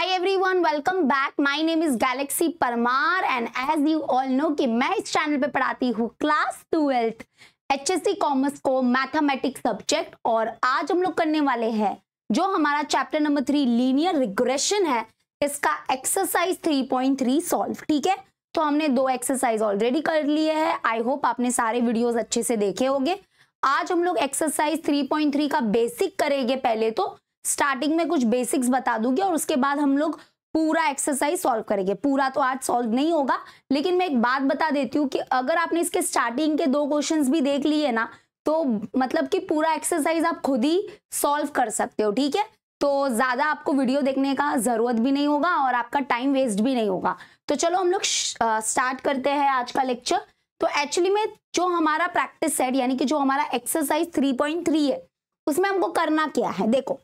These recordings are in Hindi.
Hi everyone, welcome back. My name is Galaxy Parmar and as you all know कि मैं इस चैनल पे पढ़ाती हूँ क्लास 12th HSC कॉमर्स को मैथमेटिक्स सब्जेक्ट। और आज हम लोग करने वाले हैं जो हमारा चैप्टर नंबर 3 लीनियर रिग्रेशन है, इसका एक्सरसाइज 3.3 सॉल्व। ठीक है, तो हमने 2 एक्सरसाइज ऑलरेडी कर लिए हैं। आई होप आपने सारे वीडियोस अच्छे से देखे होंगे। आज हम लोग एक्सरसाइज 3.3 का बेसिक करेंगे। पहले तो स्टार्टिंग में कुछ बेसिक्स बता दूंगी और उसके बाद हम लोग पूरा एक्सरसाइज सॉल्व करेंगे। पूरा तो आज सॉल्व नहीं होगा, लेकिन मैं एक बात बता देती हूँ कि अगर आपने इसके स्टार्टिंग के 2 क्वेश्चंस भी देख लिए ना, तो मतलब कि पूरा एक्सरसाइज आप खुद ही सॉल्व कर सकते हो। ठीक है, तो ज्यादा आपको वीडियो देखने का जरूरत भी नहीं होगा और आपका टाइम वेस्ट भी नहीं होगा। तो चलो हम लोग स्टार्ट करते हैं आज का लेक्चर। तो एक्चुअली में जो हमारा प्रैक्टिस सेट यानी कि जो हमारा एक्सरसाइज 3.3 है, उसमें हमको करना क्या है। देखो,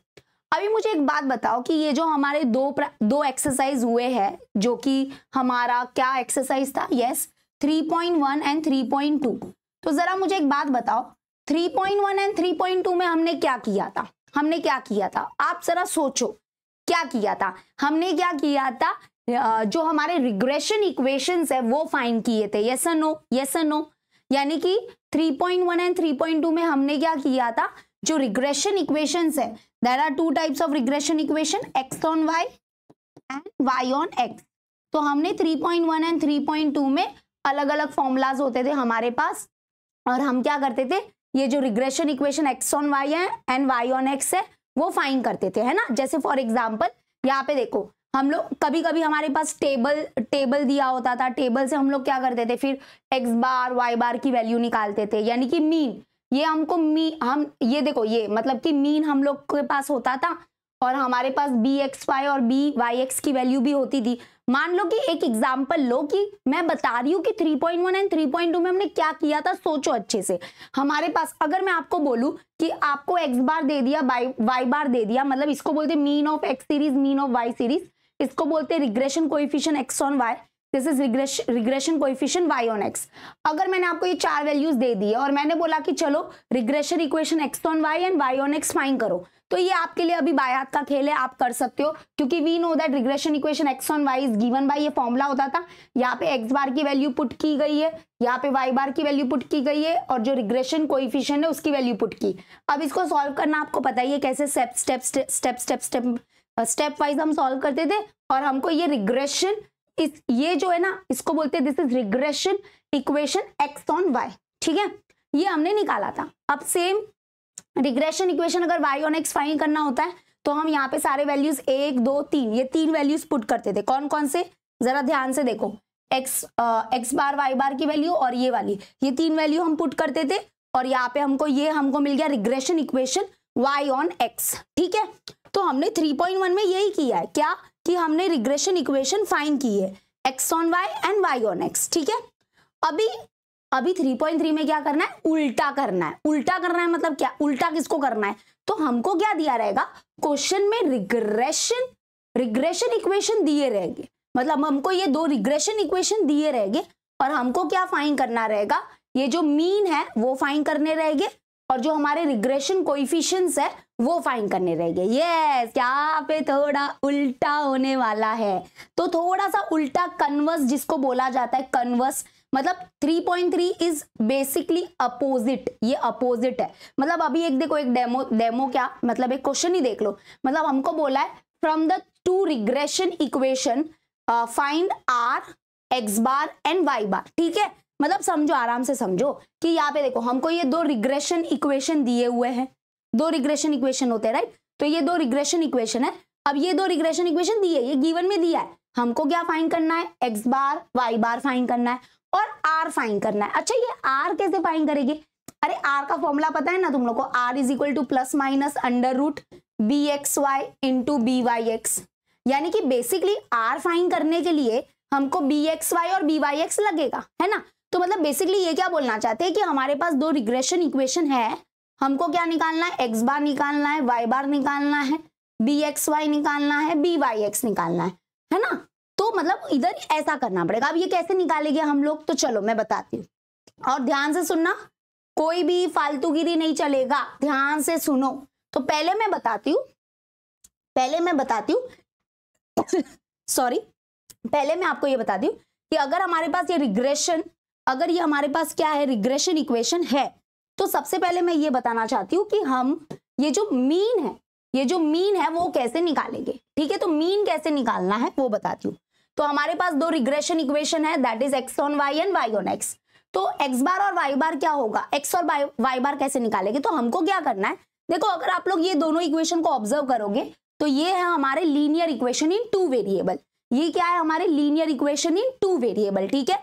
अभी मुझे एक बात बताओ कि ये जो हमारे दो एक्सरसाइज हुए हैं, जो कि हमारा क्या एक्सरसाइज था, यस 3.1 एंड 3.2। तो जरा मुझे एक बात बताओ, 3.1 एंड 3.2 में हमने क्या किया था? आप जरा सोचो क्या किया था। हमने क्या किया था, जो हमारे रिग्रेशन इक्वेशंस है वो फाइंड किए थे। यस और नो। यानी कि 3.1 एंड 3.2 में हमने क्या किया था, जो रिग्रेशन इक्वेशंस है, there are 2 types of regression equation, x on y and y on x। तो हमने 3.1 एंड 3.2 में अलग अलग फॉर्मूलाज होते थे हमारे पास, और हम क्या करते थे, ये जो regression equation x on y है एंड y ऑन x है वो फाइंड करते थे, है ना। जैसे फॉर एग्जांपल यहाँ पे देखो, हम लोग कभी कभी हमारे पास टेबल दिया होता था। टेबल से हम लोग क्या करते थे, फिर x बार y बार की वैल्यू निकालते थे, यानी कि मीन। ये हमको हम ये देखो, ये मतलब कि मीन हम लोग के पास होता था और हमारे पास bxy और byx की वैल्यू भी होती थी। मान लो कि एक एग्जांपल लो कि मैं बता रही हूँ कि 3.1 एंड 3.2 में हमने क्या किया था। सोचो अच्छे से। हमारे पास अगर मैं आपको बोलूं कि आपको x बार दे दिया, y बार दे दिया, मतलब इसको बोलते mean of x series, mean of y series, इसको बोलते regression coefficient x on y, this is regression coefficient y on x। अगर मैंने आपको ये 4 वैल्यूज दे दी है और मैंने बोला कि चलो regression equation x on y and y on x find करो, तो ये आपके लिए अभी बाय हाथ का खेल है, आप कर सकते हो, क्योंकि we know that regression equation x on y is given by, ये फॉर्मूला होता था। यहाँ पे x बार की वैल्यू पुट की गई है, यहाँ पे y बार की वैल्यू पुट की गई है, और जो रिग्रेशन कोएफिशिएंट है उसकी वैल्यू पुट की। अब इसको सॉल्व करना आपको पता ही है कैसे, स्टेप वाइज हम सॉल्व करते थे। और हमको ये रिग्रेशन, ये जो है ना, इसको बोलते हैं this is regression equation x on y। ठीक है, ये हमने निकाला था। अब सेम रिग्रेशन इक्वेशन अगर y ऑन x फाइंड करना होता है तो हम यहाँ पे सारे वैल्यूज 1 2 3 ये 3 वैल्यूज पुट करते थे। कौन कौन से, जरा ध्यान से देखो, x बार y बार की वैल्यू और ये वाली, ये 3 वैल्यू हम पुट करते थे। और यहाँ पे हमको मिल गया regression equation y on x। ठीक है, तो हमने 3.1 में यही किया है, क्या कि हमने रिग्रेशन इक्वेशन फाइंड की है x on y and y on x। ठीक है, अभी 3.3 में क्या करना है, उल्टा करना है। मतलब क्या, उल्टा किसको करना है, तो हमको क्या दिया रहेगा, क्वेश्चन में रिग्रेशन इक्वेशन दिए रहेंगे, मतलब हमको ये 2 रिग्रेशन इक्वेशन दिए रहेंगे और हमको क्या फाइंड करना रहेगा, ये जो मीन है वो फाइंड करने रहेंगे और जो हमारे रिग्रेशन कोएफिशिएंट्स है वो फाइंड करने रहेंगे। यस, यहाँ पे थोड़ा उल्टा होने वाला है, तो थोड़ा सा उल्टा, कन्वर्स जिसको बोला जाता है, कन्वर्स मतलब 3.3 इज बेसिकली अपोजिट। ये अपोजिट है, मतलब अभी एक देखो, एक डेमो क्या मतलब, एक क्वेश्चन ही देख लो। मतलब हमको बोला है from the 2 regression equation find r x bar and y बार। ठीक है, मतलब समझो, आराम से समझो कि यहाँ पे देखो, हमको ये 2 रिग्रेशन इक्वेशन दिए हुए हैं। 2 रिग्रेशन इक्वेशन होते हैं, राइट। तो ये 2 रिग्रेशन इक्वेशन है। अब ये 2 रिग्रेशन इक्वेशन दिए, ये गिवन में दिया है, हमको क्या फाइंड करना है, x बार y बार फाइंड करना है और r फाइंड करना है। अच्छा, ये r कैसे फाइंड करेंगे, अरे r का फॉर्मूला पता है ना तुम लोग को, r is equal to plus minus under root bxy into byx। यानी कि बेसिकली r फाइंड करने के लिए हमको bxy और byx लगेगा, है ना। तो मतलब बेसिकली ये क्या बोलना चाहते हैं कि हमारे पास 2 रिग्रेशन इक्वेशन है, हमको क्या निकालना है, x बार निकालना है, y बार निकालना है, bxy निकालना है, byx निकालना है ना। तो मतलब इधर ऐसा करना पड़ेगा। अब ये कैसे निकालेंगे हम लोग, तो चलो मैं बताती हूँ, और ध्यान से सुनना, कोई भी फालतूगिरी नहीं चलेगा, ध्यान से सुनो। तो पहले मैं बताती हूँ सॉरी, पहले मैं आपको ये बता दूं कि अगर हमारे पास ये रिग्रेशन, अगर ये हमारे पास क्या है, रिग्रेशन इक्वेशन है, तो सबसे पहले मैं ये बताना चाहती हूँ कि हम ये जो मीन है, ये जो मीन है वो कैसे निकालेंगे। ठीक है, तो मीन कैसे निकालना है वो बताती हूँ। तो हमारे पास दो रिग्रेशन इक्वेशन है, that is x on y and y on x. तो एक्स बार और वाई बार क्या होगा, एक्स और वाई बार कैसे निकालेंगे। तो हमको क्या करना है, देखो अगर आप लोग ये दोनों इक्वेशन को ऑब्जर्व करोगे तो ये है हमारे linear equation in two variable. ये क्या है, हमारे linear equation in two variable. ठीक है,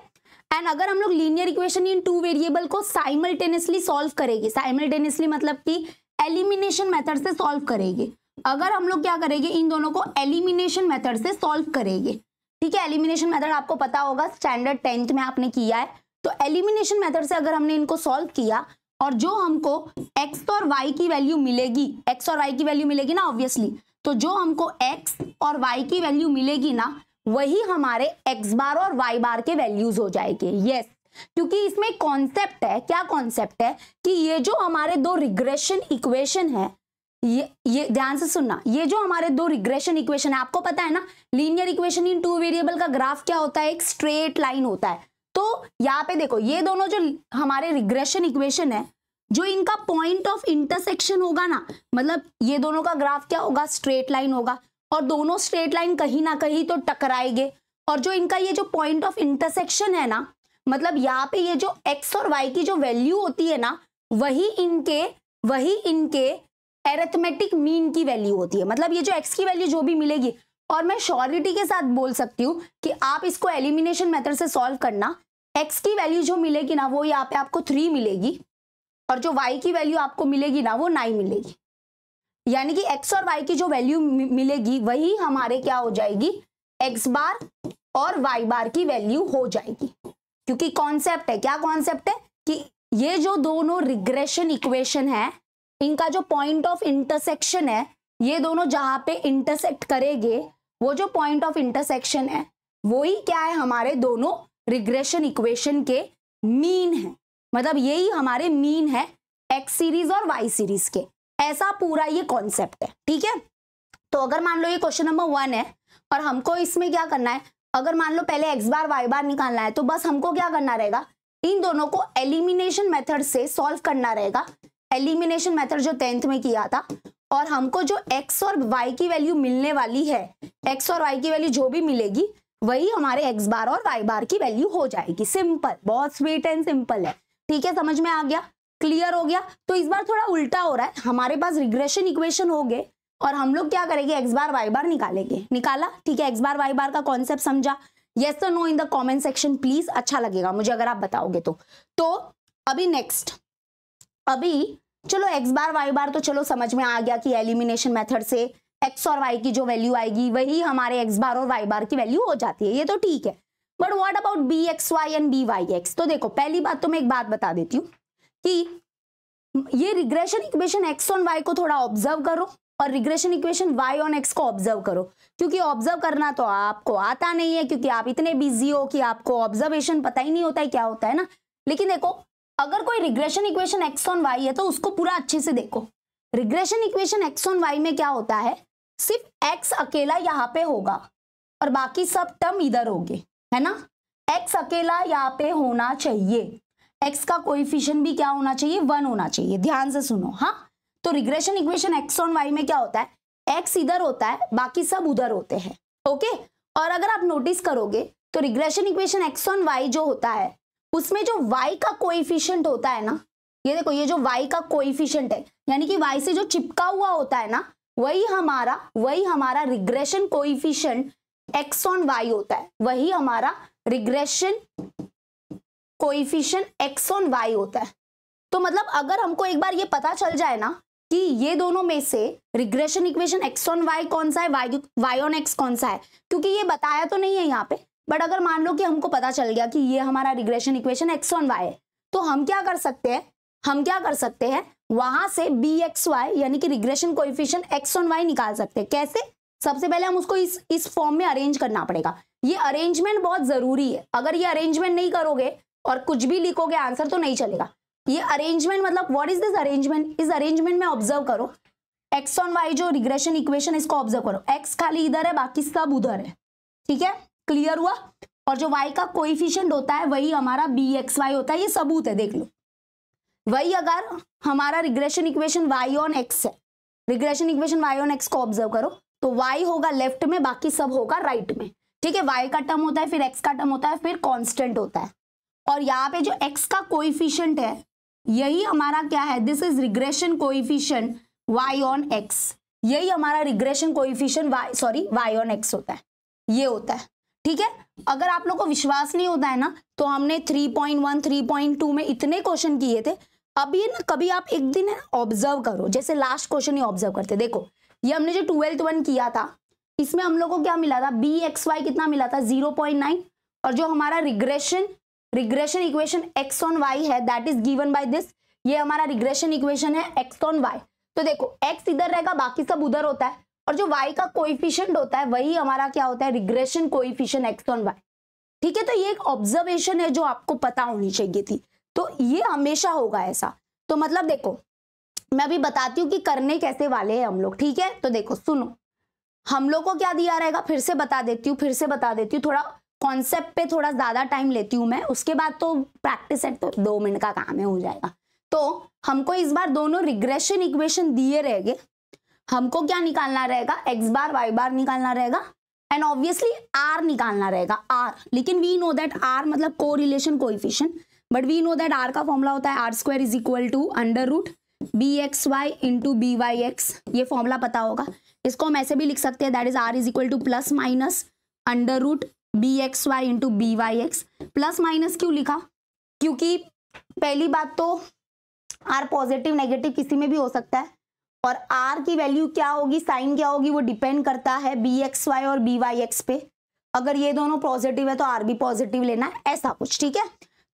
एंड अगर हम लोग linear equation in two variable को साइमल्टेनियसली सॉल्व करेंगे, साइमल्टेनियसली मतलब कि एलिमिनेशन मेथड से सॉल्व करेंगे। अगर हम लोग क्या करेंगे, इन दोनों को एलिमिनेशन मेथड से सॉल्व करेंगे। ठीक है, एलिमिनेशन मेथड आपको पता होगा, स्टैंडर्ड 10th में आपने किया है। तो एलिमिनेशन मेथड से अगर हमने इनको सॉल्व किया और जो हमको x और y की वैल्यू मिलेगी, x और y की वैल्यू मिलेगी ना ऑब्वियसली, तो जो हमको x और y की वैल्यू मिलेगी ना, वही हमारे x बार और y बार के वैल्यूज हो जाएंगे। यस, क्योंकि इसमें कॉन्सेप्ट है, क्या कॉन्सेप्ट है कि ये जो हमारे दो रिग्रेशन इक्वेशन है, ये ध्यान से सुनना, ये जो हमारे दो रिग्रेशन इक्वेशन है, आपको पता है ना linear equation in two variable का ग्राफ क्या होता है, एक स्ट्रेट लाइन होता है। तो यहाँ पे देखो ये दोनों जो हमारे रिग्रेशन इक्वेशन है, जो इनका पॉइंट ऑफ इंटरसेक्शन होगा ना, मतलब ये दोनों का ग्राफ क्या होगा, स्ट्रेट लाइन होगा, और दोनों स्ट्रेट लाइन कहीं ना कहीं तो टकराएंगे। और जो इनका ये जो पॉइंट ऑफ इंटरसेक्शन है ना, मतलब यहाँ पे ये जो x और y की जो वैल्यू होती है ना, वही इनके एरिथमेटिक मीन की वैल्यू होती है। मतलब ये जो x की वैल्यू जो भी मिलेगी, और मैं श्योरिटी के साथ बोल सकती हूँ कि आप इसको एलिमिनेशन मेथड से सॉल्व करना, x की वैल्यू जो मिलेगी ना वो यहाँ पे आपको 3 मिलेगी, और जो y की वैल्यू आपको मिलेगी ना वो 9 मिलेगी। यानी कि x और y की जो वैल्यू मिलेगी वही हमारे क्या हो जाएगी, x बार और y बार की वैल्यू हो जाएगी। क्योंकि कॉन्सेप्ट है, क्या कॉन्सेप्ट है कि ये जो दोनों रिग्रेशन इक्वेशन है, इनका जो पॉइंट ऑफ इंटरसेक्शन है, ये दोनों जहां पे इंटरसेक्ट करेंगे, वो जो पॉइंट ऑफ इंटरसेक्शन है वही क्या है, हमारे दोनों रिग्रेशन इक्वेशन के मीन है। मतलब यही हमारे मीन है एक्स सीरीज और वाई सीरीज के। ऐसा पूरा ये कॉन्सेप्ट है। ठीक है, तो अगर मान लो ये क्वेश्चन नंबर 1 है और हमको इसमें क्या करना है, अगर मान लो पहले एक्स बार वाई बार निकालना है, तो बस हमको क्या करना रहेगा, इन दोनों को एलिमिनेशन मेथड से सॉल्व करना रहेगा। एलिमिनेशन मेथड जो 10th में किया था, और हमको जो x और y की वैल्यू मिलने वाली है, x और y की वैल्यू जो भी मिलेगी वही हमारे x बार और y बार की वैल्यू हो जाएगी। सिंपल, बहुत स्वीट एंड सिंपल है। ठीक है, समझ में आ गया, क्लियर हो गया। तो इस बार थोड़ा उल्टा हो रहा है, हमारे पास रिग्रेशन इक्वेशन हो गए और हम लोग क्या करेंगे, x बार y बार निकालेंगे। निकाला, ठीक है, x बार y बार का कॉन्सेप्ट समझा, येस और no in the comment section please. अच्छा लगेगा मुझे अगर आप बताओगे तो अभी नेक्स्ट, अभी चलो x बार y बार तो चलो समझ में आ गया कि एलिमिनेशन मेथड से x और y की जो वैल्यू आएगी वही हमारे x बार और y बार की वैल्यू हो जाती है, ये तो ठीक है। But what about bxy and byx। तो देखो पहली बात तो मैं एक बात बता देती हूँ कि ये regression equation x on y को थोड़ा ऑब्जर्व करो और regression equation y on x को ऑब्जर्व करो, क्योंकि ऑब्जर्व करना तो आपको आता नहीं है, क्योंकि आप इतने बिजी हो कि आपको ऑब्जर्वेशन पता ही नहीं होता है क्या होता है ना। लेकिन देखो अगर कोई regression equation x on y है तो उसको पूरा अच्छे से देखो। Regression equation x on y में क्या होता है, सिर्फ x अकेला यहाँ पे होगा और बाकी सब टर्म इधर होंगे, है ना। x अकेला यहाँ पे होना चाहिए, x का कोएफिशिएंट भी क्या होना चाहिए, 1 होना चाहिए। ध्यान से सुनो, हाँ। तो regression equation x on y में क्या होता है, x इधर होता है, बाकी सब उधर होते हैं। ओके, और अगर आप नोटिस करोगे तो regression equation x on y जो होता है उसमें जो y का कोएफिशिएंट होता है ना, ये देखो ये जो y का कोएफिशिएंट है, यानी कि y से जो चिपका हुआ होता है ना, वही हमारा regression coefficient x on y होता है, वही हमारा regression coefficient x on y होता है। तो मतलब अगर हमको एक बार ये पता चल जाए ना कि ये दोनों में से regression equation x on y कौन सा है, y ऑन x कौन सा है, क्योंकि ये बताया तो नहीं है यहाँ पे, बट अगर मान लो कि हमको पता चल गया कि ये हमारा regression equation x on y है, तो हम क्या कर सकते हैं, वहां से bxy यानी कि regression coefficient x on y निकाल सकते हैं। कैसे, सबसे पहले हम उसको इस फॉर्म में अरेंज करना पड़ेगा। ये अरेंजमेंट बहुत जरूरी है, अगर ये अरेंजमेंट नहीं करोगे और कुछ भी लिखोगे आंसर तो नहीं चलेगा। ये अरेंजमेंट मतलब व्हाट इज दिस अरेंजमेंट, इस अरेंजमेंट में ऑब्जर्व करो, एक्स ऑन वाई जो रिग्रेशन इक्वेशन इसको ऑब्जर्व करो, एक्स खाली इधर है बाकी सब उधर है, ठीक है, क्लियर हुआ। और जो y का कोएफिशिएंट होता है वही हमारा bxy होता है, ये सबूत है, देख लो। वही अगर हमारा regression equation y on x है, regression equation y on x को ऑब्जर्व करो तो y होगा लेफ्ट में, बाकी सब होगा राइट में, ठीक है। y का टर्म होता है, फिर x का टर्म होता है, फिर कांस्टेंट होता है। और यहाँ पे जो x का कोएफिशिएंट है यही हमारा क्या है, this is regression coefficient y on x, यही हमारा regression coefficient y on x होता है, ये होता है, ठीक है। अगर आप लोग को विश्वास नहीं होता है ना तो हमने 3.1 3.2 में इतने क्वेश्चन किए थे। अब ये ना कभी आप एक दिन ऑब्जर्व करो, जैसे लास्ट क्वेश्चन ही ऑब्जर्व करते, देखो ये हमने जो 12th 1 किया था इसमें हम लोग को क्या मिला था, bxy कितना मिला था 0.9, और जो हमारा regression equation x on y है that is given by this, ये हमारा रिग्रेशन इक्वेशन है x ऑन y। तो देखो x इधर रहेगा बाकी सब उधर होता है, और जो y का कोएफिशिएंट होता है वही हमारा क्या होता है, regression coefficient x on y, ठीक है। तो ये एक ऑब्जर्वेशन है जो आपको पता होनी चाहिए थी, तो ये हमेशा होगा ऐसा। तो मतलब देखो मैं अभी बताती हूँ कि करने कैसे वाले हैं हम लोग, ठीक है। तो देखो सुनो, हम लोग को क्या दिया रहेगा, फिर से बता देती हूँ, थोड़ा कॉन्सेप्ट पे थोड़ा ज्यादा टाइम लेती हूँ मैं, उसके बाद तो प्रैक्टिस है तो 2 मिनट का काम है, हो जाएगा। तो हमको इस बार दोनों रिग्रेशन इक्वेशन दिए रहेंगे, हमको क्या निकालना रहेगा, x बार y बार निकालना रहेगा, एंड ऑब्वियसली r निकालना रहेगा, r। लेकिन वी नो दैट r मतलब को relation coefficient, but we know that r का फॉर्मूला होता है r² is equal to under root bxy into byx, ये फॉर्मूला पता होगा। इसको हम ऐसे भी लिख सकते हैं, that is r is equal to plus minus under root bxy into byx। Plus minus क्यों लिखा, क्योंकि पहली बात तो r पॉजिटिव नेगेटिव किसी में भी हो सकता है, और r की वैल्यू क्या होगी, साइन क्या होगी, वो डिपेंड करता है bxy और byx पे। अगर ये दोनों पॉजिटिव है तो r भी पॉजिटिव लेना है, ऐसा कुछ, ठीक है।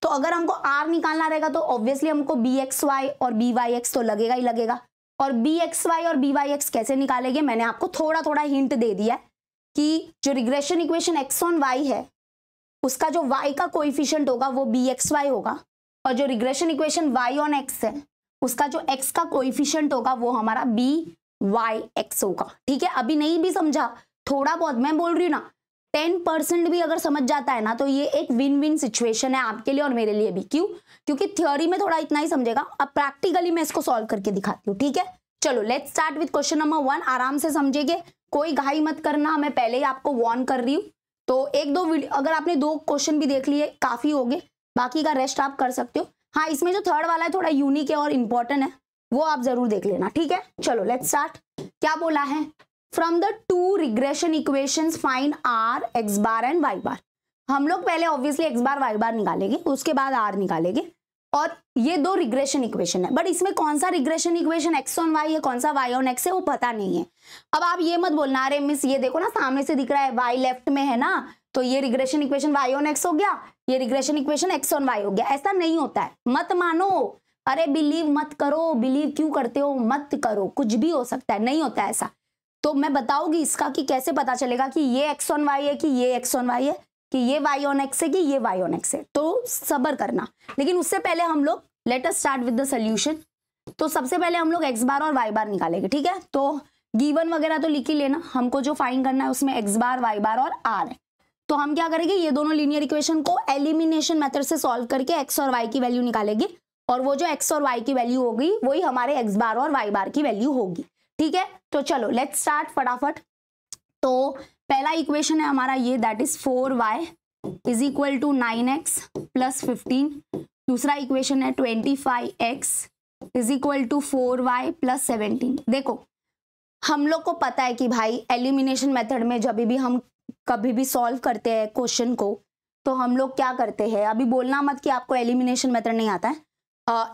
तो अगर हमको r निकालना रहेगा तो ऑब्वियसली हमको bxy और byx तो लगेगा ही लगेगा। और bxy और byx कैसे निकालेंगे, मैंने आपको थोड़ा थोड़ा हिंट दे दिया है कि जो regression equation x on y है उसका जो y का कोएफिशिएंट होगा वो bxy होगा, और जो regression equation y on x है उसका जो x का कोएफिशिएंट होगा वो हमारा byx होगा, ठीक है। अभी नहीं भी समझा, थोड़ा बहुत मैं बोल रही हूँ ना, 10% भी अगर समझ जाता है ना तो ये एक विन विन सिचुएशन है आपके लिए और मेरे लिए भी। क्यों, क्योंकि थ्योरी में थोड़ा इतना ही समझेगा, अब प्रैक्टिकली मैं इसको सॉल्व करके दिखाती हूँ, ठीक है। चलो let's start with question number 1, आराम से समझेंगे, कोई घाई मत करना, मैं पहले ही आपको वार्न कर रही हूँ। तो एक दो वीडियो अगर आपने 2 क्वेश्चन भी देख लिए काफी हो गए, बाकी का रेस्ट आप कर सकते हो। हाँ, इसमें जो थर्ड वाला है थोड़ा यूनिक है और इंपॉर्टेंट है, वो आप जरूर देख लेना, ठीक है। चलो लेट्स स्टार्ट। क्या बोला है, from the 2 regression equations find r x bar and y बार। हम लोग पहले ऑब्वियसली x बार y बार निकालेंगे, उसके बाद r निकालेंगे, और ये 2 रिग्रेशन इक्वेशन है, बट इसमें कौन सा regression equation x on y है, कौन सा y ऑन x है, वो पता नहीं है। अब आप ये मत बोलना अरे मिस ये देखो ना सामने से दिख रहा है y लेफ्ट में है ना, तो ये regression equation y on x हो गया, ये regression equation x on y हो गया। ऐसा नहीं होता है, मत मानो, अरे बिलीव मत करो, बिलीव क्यों करते हो, मत करो, कुछ भी हो सकता है, नहीं होता है ऐसा। तो मैं बताऊंगी इसका कि कैसे पता चलेगा कि ये x ऑन y है, कि ये x ऑन y है, कि ये y ऑन x है, कि ये y ऑन x है। तो सब्र करना, लेकिन उससे पहले हम लोग let us start with the solution. तो सबसे पहले हम लोग x बार और y बार निकालेंगे, ठीक है। तो गिवन वगैरह तो लिख ही लेना, हमको जो फाइंड करना है उसमें x बार y बार और r है। तो हम क्या करेंगे, ये दोनों लीनियर इक्वेशन को एलिमिनेशन मेथड से सॉल्व करके x और y की वैल्यू निकालेंगे, और वो जो x और y की वैल्यू होगी वही हमारे x बार और y बार की वैल्यू होगी, ठीक है। तो चलो लेट्स स्टार्ट फटाफट। तो पहला इक्वेशन है हमारा ये, that is 4y is equal to 9x plus 15। दूसरा इक्वेशन है 25x is equal to 4y plus 17। देखो हम लोग को पता है कि भाई एलिमिनेशन मेथड में जब भी हम कभी भी सॉल्व करते हैं क्वेश्चन को, तो हम लोग क्या करते हैं, अभी बोलना मत कि आपको एलिमिनेशन मेथड नहीं आता है,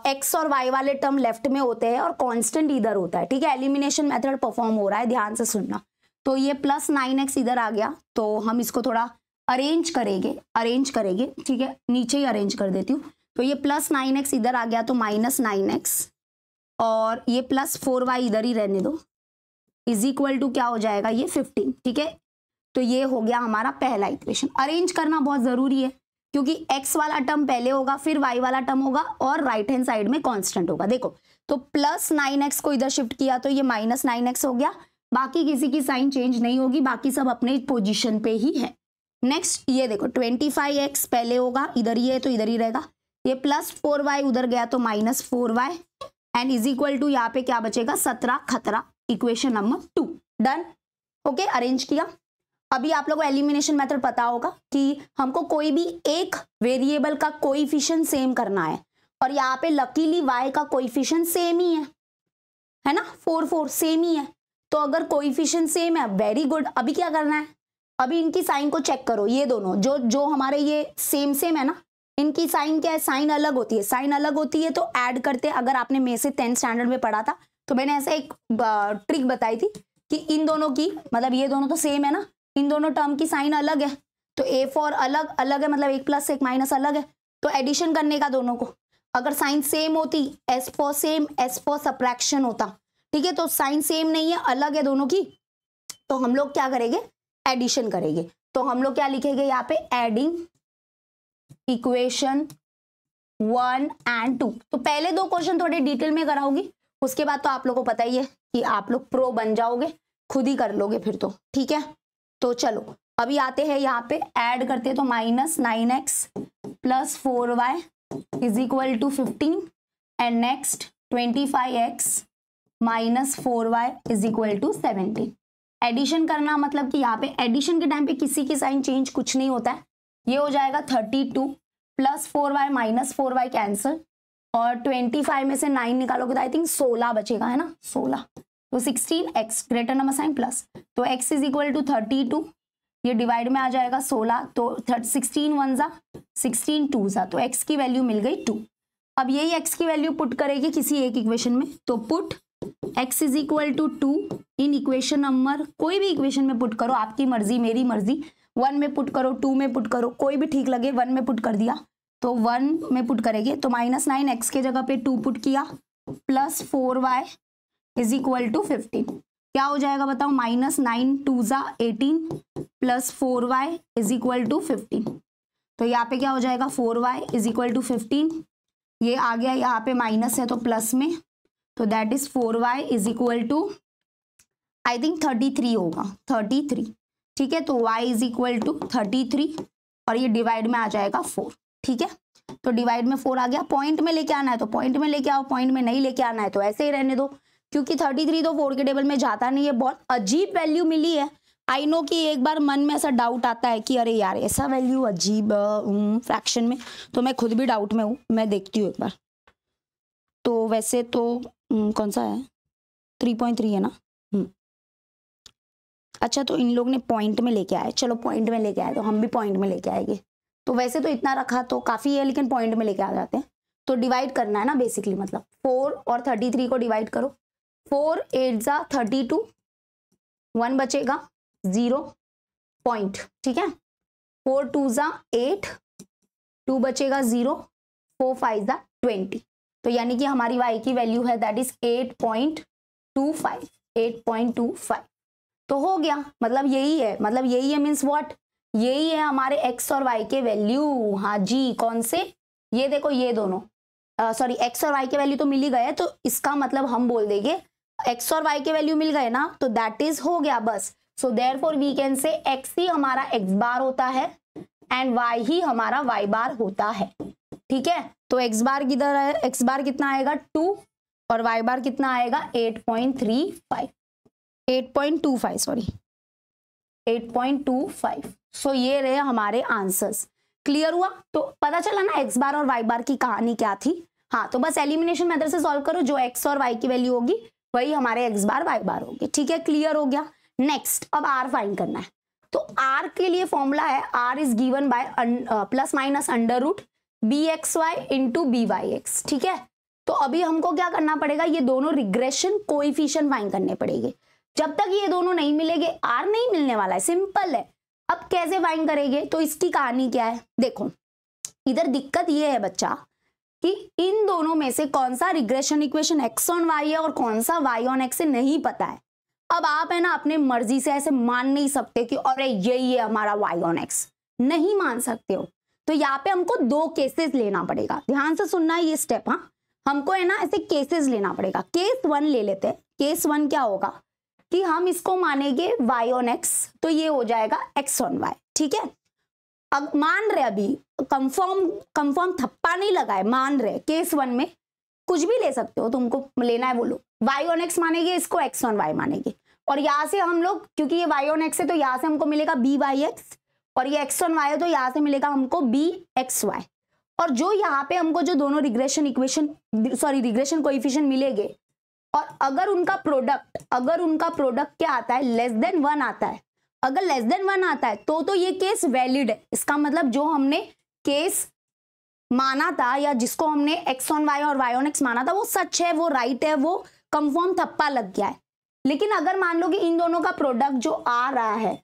x और y वाले टर्म लेफ्ट में होते हैं और कांस्टेंट इधर होता है, ठीक है। एलिमिनेशन मेथड परफॉर्म हो रहा है, ध्यान से सुनना। तो ये प्लस 9x इधर आ गया, तो हम इसको थोड़ा अरेंज करेंगे, ठीक है, नीचे ही अरेंज कर देती हूँ। तो ये प्लस 9x इधर आ गया, तो माइनस 9x, और ये प्लस 4y इधर ही रहने दो, इज इक्वल टू क्या हो जाएगा, ये 15, ठीक है। तो ये हो गया हमारा पहला इक्वेशन। अरेंज करना बहुत जरूरी है, क्योंकि x वाला टर्म पहले होगा, फिर y वाला टर्म होगा, और राइट हैंड साइड में कांस्टेंट होगा। देखो तो +9x को इधर शिफ्ट किया तो ये -9x हो गया। बाकी किसी की साइन चेंज नहीं होगी, बाकी सब अपने पोजीशन पे ही है। नेक्स्ट ये देखो 25x पहले होगा, इधर ही है तो इधर ही रहेगा। ये +4y उधर गया तो -4y and is equal to यहाँ पे क्या बचेगा 17 खतरा, equation number 2 done. Okay, arrange किया। अभी आप लोगों को एलिमिनेशन मेथड पता होगा कि हमको कोई भी एक वेरिएबल का कोएफिशिएंट सेम करना है और यहाँ पे लकीली y का कोएफिशिएंट सेम ही है ना, 4 सेम ही है। तो अगर कोएफिशिएंट सेम है वेरी गुड। अभी क्या करना है, अभी इनकी साइन को चेक करो। ये दोनों जो हमारे ये सेम है ना, इनकी साइन क्या है, साइन अलग होती है। साइन अलग होती है तो ऐड करते, अगर आपने में से 10th स्टैंडर्ड में पढ़ा था तो मैंने ऐसा एक ट्रिक बताई थी कि इन दोनों की, मतलब ये दोनों तो सेम है ना, इन दोनों टर्म की साइन अलग है तो ए फॉर अलग अलग है, मतलब एक प्लस एक माइनस अलग है, तो एडिशन करने का दोनों को। अगर साइन सेम होती S for same, S for subtraction होता, ठीक है। तो साइन सेम नहीं है, अलग है दोनों की, तो हम लोग क्या करेंगे, एडिशन करेंगे। तो हम लोग क्या लिखेंगे यहाँ पे, एडिंग इक्वेशन 1 and 2। तो पहले 2 क्वेश्चन थोड़े डिटेल में कराऊंगी, उसके बाद तो आप लोगों को पता ही है कि आप लोग प्रो बन जाओगे, खुद ही कर लोगे फिर तो, ठीक है। तो चलो अभी आते हैं यहाँ पे, ऐड करते हैं तो -9x + 4y is equal to 15 and next 25x - 4y is equal to 17। Addition करना मतलब कि यहाँ पे एडिशन के टाइम पे किसी की साइन चेंज कुछ नहीं होता है। ये हो जाएगा 32 + 4y - 4y कैंसिल और 25 में से 9 निकालोगे तो आई थिंक 16 बचेगा, है ना, 16। तो 16x greater number sign plus, तो x इज इक्वल टू 32, ये डिवाइड में आ जाएगा 16, तो 16 1 जा 16 2 जा, तो x की वैल्यू मिल गई 2। अब यही x की वैल्यू पुट करेगी किसी एक इक्वेशन में, तो put x is equal to 2 in equation number, कोई भी इक्वेशन में पुट करो, आपकी मर्जी मेरी मर्जी, 1 में पुट करो, 2 में पुट करो, कोई भी ठीक लगे। 1 में पुट कर दिया तो 1 में पुट करेंगे तो -9x के जगह पे 2 पुट किया + 4y इज इक्वल टू 15। क्या हो जाएगा बताओ, -9 2 जा 18 + 4y इज इक्वल टू 15। तो यहाँ पे क्या हो जाएगा, 4y इज इक्वल टू 15, ये आ गया यहाँ पे माइनस है तो प्लस में, तो that is 4y is equal to I think 33 होगा, 33, ठीक है। तो y इज इक्वल टू 33 और ये डिवाइड में आ जाएगा 4, ठीक है। तो डिवाइड में 4 आ गया, पॉइंट में लेके आना है तो पॉइंट में लेके आओ, पॉइंट में नहीं लेके आना है तो ऐसे ही रहने दो, क्योंकि 33 तो 4 के टेबल में जाता नहीं है। बहुत अजीब वैल्यू मिली है, आई नो कि एक बार मन में ऐसा डाउट आता है कि अरे यार ऐसा वैल्यू अजीब फ्रैक्शन में, तो मैं खुद भी डाउट में हूँ, मैं देखती हूँ एक बार। तो वैसे तो कौन सा है, 3.3 है ना, अच्छा तो इन लोग ने पॉइंट में लेके आए, चलो पॉइंट में लेके आए तो हम भी पॉइंट में लेके आएंगे। तो वैसे तो इतना रखा तो काफ़ी है, लेकिन पॉइंट में लेके आ जाते हैं। तो डिवाइड करना है ना बेसिकली, मतलब 4 और 33 को डिवाइड करो, 4 8 जा 32, 1 बचेगा 0 पॉइंट, ठीक है। 4 2 जा 8, 2 बचेगा 0, 4 5 जा 20। तो यानी कि हमारी y की वैल्यू है दैट इज 8.25, 8.25। तो हो गया, मतलब यही है मीन्स व्हाट, यही है हमारे x और y के वैल्यू। हाँ जी, कौन से, ये देखो ये दोनों, सॉरी x और y के वैल्यू तो मिल ही गए, तो इसका मतलब हम बोल देंगे x और y के वैल्यू मिल गए ना, तो दैट इज हो गया बस। So therefore we can say x ही हमारा x बार होता है एंड y ही हमारा y बार होता है, ठीक है। तो x बार किधर है, x बार कितना आएगा 2 और y बार कितना आएगा 8.35, 8.25 सॉरी 8.25। सो ये रहे हमारे आंसर्स। क्लियर हुआ, तो पता चला ना x बार और y बार की कहानी क्या थी। हाँ, तो बस एलिमिनेशन मेथड से सॉल्व करो, जो x और y की वैल्यू होगी वही हमारे x बार y बार होगी, ठीक है। क्लियर हो गया। नेक्स्ट अब r फाइंड करना है। तो r के लिए फॉर्मूला है r is given bye ± √bxy × byx, ठीक है। तो अभी हमको क्या करना पड़ेगा, ये दोनों रिग्रेशन कोएफिशिएंट फाइंड करने पड़ेंगे। जब तक ये दोनों नहीं मिलेंगे r नहीं मिलने वाला है, सिंपल है। अब कैसे फाइंड करेंगे, तो इसकी कहानी क्या है, देखो इधर दिक्कत ये है बच्चा कि इन दोनों में से कौन सा regression equation x on y है और कौन सा y ऑन x है नहीं पता है। अब आप है ना अपने मर्जी से ऐसे मान नहीं सकते कि अरे यही है हमारा y ऑन x, नहीं मान सकते हो। तो यहाँ पे हमको 2 केसेस लेना पड़ेगा, ध्यान से सुनना है ये स्टेप। हाँ, हमको है ना ऐसे केसेस लेना पड़ेगा। केस 1 ले लेते हैं। केस 1 क्या होगा कि हम इसको मानेंगे y ऑन x, तो ये हो जाएगा x ऑन y, ठीक है। अब मान रहे, अभी कंफर्म थप्पा नहीं लगा है, मान रहे केस 1 में कुछ भी ले सकते हो, तुमको लेना है बोलो। y ऑन x मानेंगे, इसको x ऑन y मानेंगे, और यहाँ से हम लोग, क्योंकि ये y ऑन x है तो यहाँ से हमको मिलेगा by(x), और ये x ऑन y है तो यहाँ से मिलेगा हमको bxy। और जो यहाँ पे हमको जो दोनों रिग्रेशन कोएफिशिएंट मिलेंगे, और अगर उनका प्रोडक्ट क्या आता है, लेस देन 1 आता है, अगर लेस देन 1 आता है तो ये केस वैलिड है। इसका मतलब जो हमने केस माना था, या जिसको हमने x ऑन y और y ऑन x माना था, वो सच है, वो राइट है, वो कंफर्म थप्पा लग गया है। लेकिन अगर मान लो कि इन दोनों का प्रोडक्ट जो आ रहा है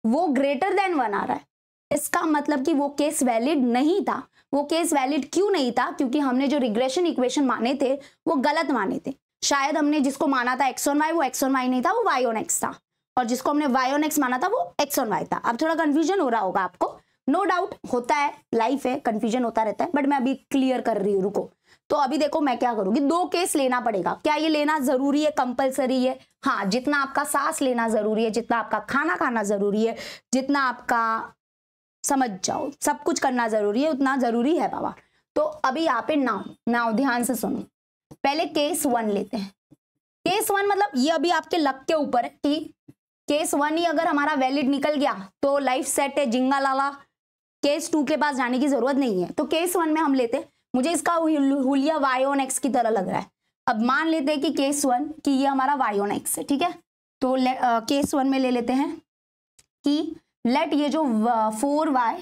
वो ग्रेटर देन 1 आ रहा है, इसका मतलब कि वो केस वैलिड नहीं था। वो केस वैलिड क्यों नहीं था? क्योंकि हमने जो रिग्रेशन इक्वेशन माने थे वो गलत माने थे। शायद हमने जिसको माना था x ऑन y, वो x ऑन y नहीं था, वो y ऑन x था, और जिसको हमने y ऑन x माना था वो x ऑन y था। अब थोड़ा कंफ्यूजन हो रहा होगा आपको, नो डाउट होता है, लाइफ है, कंफ्यूजन होता रहता है, बट मैं अभी क्लियर कर रही हूँ, रुको। तो अभी देखो मैं क्या करूंगी, 2 केस लेना पड़ेगा। क्या ये लेना जरूरी है, कंपलसरी है? हाँ, जितना आपका सांस लेना जरूरी है, जितना आपका खाना खाना जरूरी है, जितना आपका समझ जाओ सब कुछ करना जरूरी है, उतना जरूरी है बाबा। तो अभी यहाँ पे नाउ ध्यान से सुनो। पहले केस 1 लेते हैं। केस 1 मतलब ये अभी आपके लक के ऊपर है कि केस 1 ही अगर हमारा वैलिड निकल गया तो लाइफ सेट है, जिंगा लाला, केस 2 के पास जाने की जरूरत नहीं है। तो केस 1 में हम लेते हैं, मुझे इसका हुलिया y ऑन x की तरह लग रहा है। अब मान लेते हैं कि केस 1 कि ये हमारा y ऑन x है, ठीक है। तो केस 1 में ले लेते हैं कि लेट ये जो 4y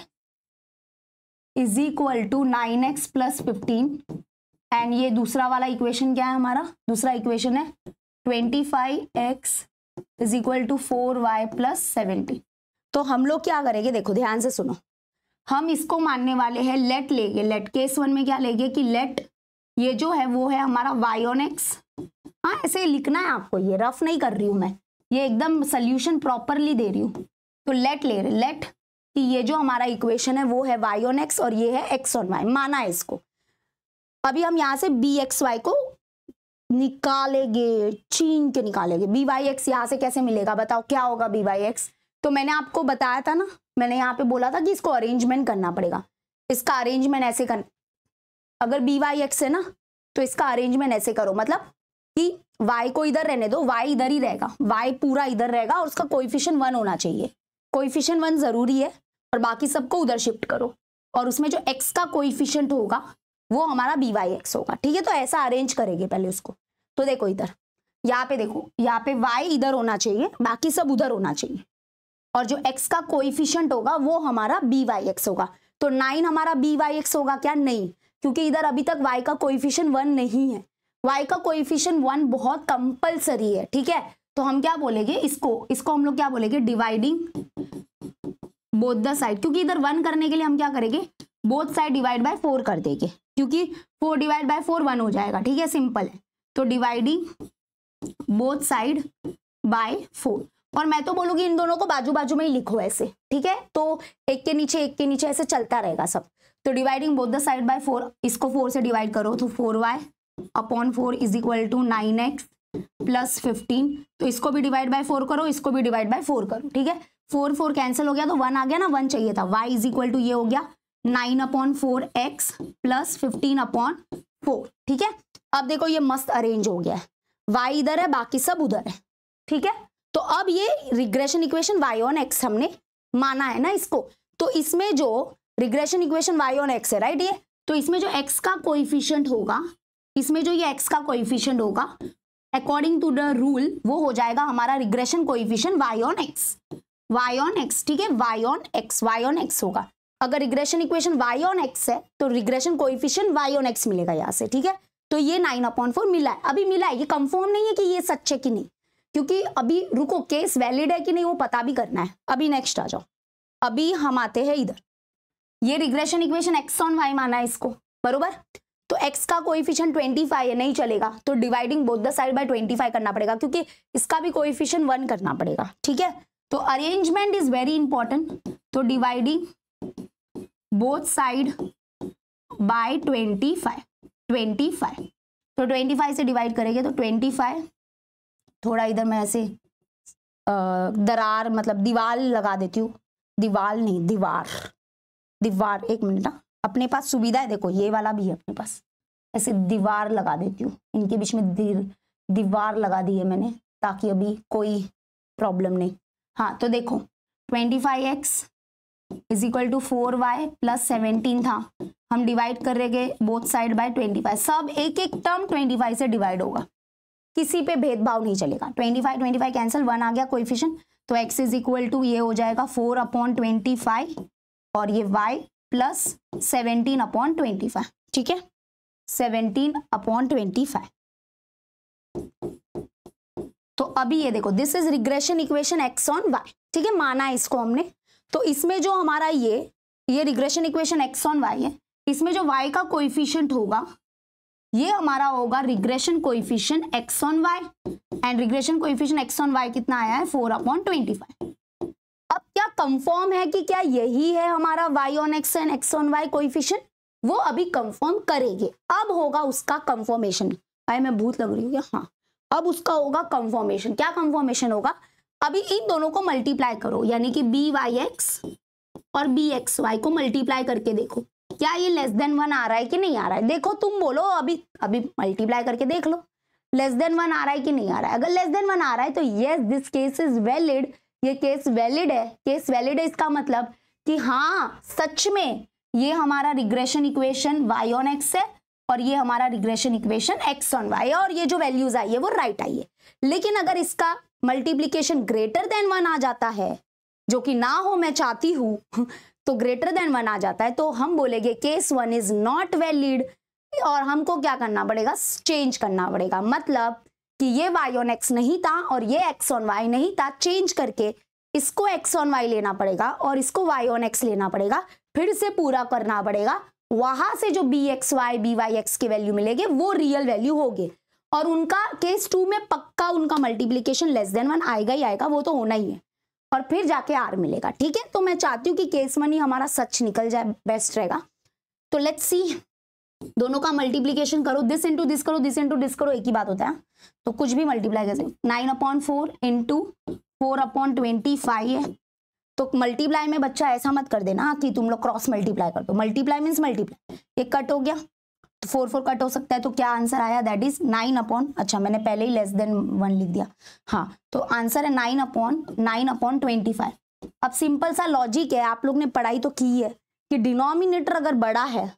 is equal to 9x plus 15, and ये दूसरा वाला इक्वेशन क्या है हमारा, दूसरा इक्वेशन है 25x is equal to 4y plus 17। तो हम लोग क्या करेंगे, देखो ध्यान से सुनो, हम इसको मानने वाले हैं लेट लेंगे। लेट केस 1 में क्या लेंगे कि लेट ये जो है वो है हमारा y ऑन x। हाँ, ऐसे लिखना है आपको, ये रफ नहीं कर रही हूं मैं, ये एकदम सोल्यूशन प्रॉपरली दे रही हूँ। तो लेट ले रहे, लेट कि ये जो हमारा इक्वेशन है वो है y ऑन x और ये है x ऑन y, माना है इसको। अभी हम यहाँ से bxy को निकालेंगे, छीन के निकालेंगे। byx यहाँ से कैसे मिलेगा बताओ, क्या होगा byx? तो मैंने आपको बताया था ना, मैंने यहाँ पे बोला था कि इसको अरेंजमेंट करना पड़ेगा। इसका अरेंजमेंट ऐसे कर, अगर byx है ना तो इसका अरेंजमेंट ऐसे करो, मतलब कि y को इधर रहने दो, y इधर ही रहेगा, y पूरा इधर रहेगा, और उसका कोएफिशिएंट 1 होना चाहिए। कोएफिशिएंट 1 जरूरी है, और बाकी सबको उधर शिफ्ट करो, और उसमें जो x का कोएफिशिएंट होगा वो हमारा byx होगा, ठीक है। तो ऐसा अरेंज करेंगे पहले उसको। तो देखो इधर, यहाँ पे देखो, यहाँ पे y इधर होना चाहिए, बाकी सब उधर होना चाहिए, और जो x का कोएफिशिएंट होगा वो हमारा byx होगा। तो 9 हमारा byx होगा क्या? नहीं, क्योंकि इधर अभी तक y का कोएफिशिएंट 1 नहीं है। y का कोएफिशिएंट 1 बहुत कंपलसरी है, ठीक है। तो हम क्या बोलेंगे, इसको हम लोग क्या बोलेंगे, डिवाइडिंग बोथ द साइड, क्योंकि इधर 1 करने के लिए हम क्या करेंगे, बोथ साइड डिवाइड बाय 4 कर देंगे, क्योंकि 4 डिवाइड बाय 4 1 हो जाएगा, ठीक है, सिंपल है। तो डिवाइडिंग बोथ साइड बाय 4, और मैं तो बोलूंगी इन दोनों को बाजू बाजू में ही लिखो ऐसे, ठीक है। तो एक के नीचे ऐसे चलता रहेगा सब। तो dividing both the side by 4, इसको 4 से डिवाइड करो तो 4y upon 4 is equal to 9x plus 15। तो इसको भी डिवाइड बाय 4 करो, इसको भी डिवाइड बाय 4 करो, ठीक है। 4 4 कैंसिल हो गया तो 1 आ गया ना, 1 चाहिए था। y इज इक्वल टू ये हो गया 9 अपॉन 4x प्लस 15 अपॉन 4, ठीक है। अब देखो ये मस्त अरेंज हो गया है, y इधर है, बाकी सब उधर है, ठीक है। तो अब ये regression equation y on x हमने माना है ना इसको, तो इसमें जो regression equation y on x है, राइट, ये तो इसमें जो x का कोएफिशिएंट होगा, इसमें जो ये x का कोएफिशिएंट होगा अकॉर्डिंग टू द रूल वो हो जाएगा हमारा regression coefficient y on x, ठीक है, y ऑन x होगा। अगर regression equation y on x है तो regression coefficient y on x मिलेगा यहाँ से, ठीक है। तो ये 9/4 मिला है, अभी मिला है, ये कंफर्म नहीं है कि ये सच है कि नहीं, क्योंकि अभी रुको, केस वैलिड है कि नहीं वो पता भी करना है। अभी नेक्स्ट आ जाओ, अभी हम आते हैं इधर, ये regression equation x on y माना है इसको, बरोबर। तो x का कोएफिशिएंट 25 है, नहीं चलेगा, तो dividing both the side bye 25 करना पड़ेगा, क्योंकि इसका भी कोएफिशिएंट 1 करना पड़ेगा, ठीक है। तो अरेंजमेंट इज वेरी इंपॉर्टेंट। तो डिवाइडिंग बोथ साइड बाय 25, 25। तो 25 से डिवाइड करेंगे तो 25, थोड़ा इधर मैं ऐसे दरार मतलब दीवार लगा देती हूँ, दीवार नहीं दीवार, दीवार, एक मिनट ना, अपने पास सुविधा है, देखो ये वाला भी है अपने पास, ऐसे दीवार लगा देती हूँ, इनके बीच में दीवार लगा दी है मैंने ताकि अभी कोई प्रॉब्लम नहीं। हाँ तो देखो 25x is equal to 4y plus 17 था, हम डिवाइड कर रहे बोथ साइड बाय 25, सब एक एक टर्म 25 से डिवाइड होगा, किसी पे भेदभाव नहीं चलेगा। 25 कैंसिल, 1 आ गया कोएफिशिएंट, तो x इज इक्वल टू ये हो जाएगा 4/25 और ये y प्लस 17/25, ठीक है, 17/25। तो अभी ये देखो this is regression equation x on y, ठीक है, माना है इसको हमने। तो इसमें जो हमारा ये regression equation x on y है, इसमें जो y का कोएफिशिएंट होगा ये हमारा होगा regression coefficient x on y, and regression coefficient x on y कितना आया है 4/25। अब क्या कंफर्म है कि क्या यही है हमारा y on x and x on y coefficient, वो अभी कंफर्म करेंगे, अब होगा उसका कंफर्मेशन। भाई मैं भूत लग रही हूँ क्या? हाँ, अब उसका होगा कंफर्मेशन। क्या कंफर्मेशन होगा? अभी इन दोनों को मल्टीप्लाई करो, यानी कि BYX और BXY को मल्टीप्लाई करके देखो क्या ये लेस देन 1 आ रहा है कि नहीं आ रहा है। देखो तुम बोलो, अभी मल्टीप्लाई करके देख लो लेस देन 1 आ रहा है कि नहीं आ रहा है। अगर लेस देन 1 आ रहा है तो yes this case is valid, ये केस वैलिड है। केस वैलिड है इसका मतलब कि हाँ सच में ये हमारा regression equation y on x है और ये हमारा regression equation x on y है, और ये जो वैल्यूज आई है वो राइट आई है। लेकिन अगर इसका मल्टीप्लीकेशन ग्रेटर देन 1 आ जाता है, जो कि ना हो मैं चाहती हूं तो ग्रेटर देन 1 आ जाता है, तो हम बोलेंगे केस 1 इज नॉट वैलिड, और हमको क्या करना पड़ेगा, चेंज करना पड़ेगा। मतलब कि ये y ऑन x नहीं था और ये x ऑन y नहीं था, चेंज करके इसको x ऑन y लेना पड़ेगा और इसको y ऑन x लेना पड़ेगा, फिर से पूरा करना पड़ेगा। वहां से जो BXY BYX के वैल्यू मिलेंगे वो रियल वैल्यू होंगे, और उनका केस 2 में पक्का उनका मल्टीप्लीकेशन लेस देन 1 आएगा ही आएगा, वो तो होना ही है, और फिर जाके R मिलेगा। ठीक है, तो मैं चाहती हूँ कि केस 1 ही हमारा सच निकल जाए, बेस्ट रहेगा। तो लेट्स सी, दोनों का मल्टीप्लीकेशन करो, दिस इंटू दिस करो, दिस इंटू दिस करो, एक ही बात होता है, तो कुछ भी मल्टीप्लाई कर सकते। 9/4 इंटू 4/25 है। तो मल्टीप्लाई में बच्चा ऐसा मत कर देना कि तुम लोग क्रॉस मल्टीप्लाई कर दो, मल्टीप्लाई मीन्स मल्टीप्लाई, एक कट हो गया तो 4 कट हो सकता है, तो क्या आंसर आया, दैट इज 9 अच्छा मैंने पहले ही लेस देन 1 लिख दिया, हाँ तो आंसर है 9/25। अब सिंपल सा लॉजिक है, आप लोग ने पढ़ाई तो की है कि डिनोमिनेटर अगर बड़ा है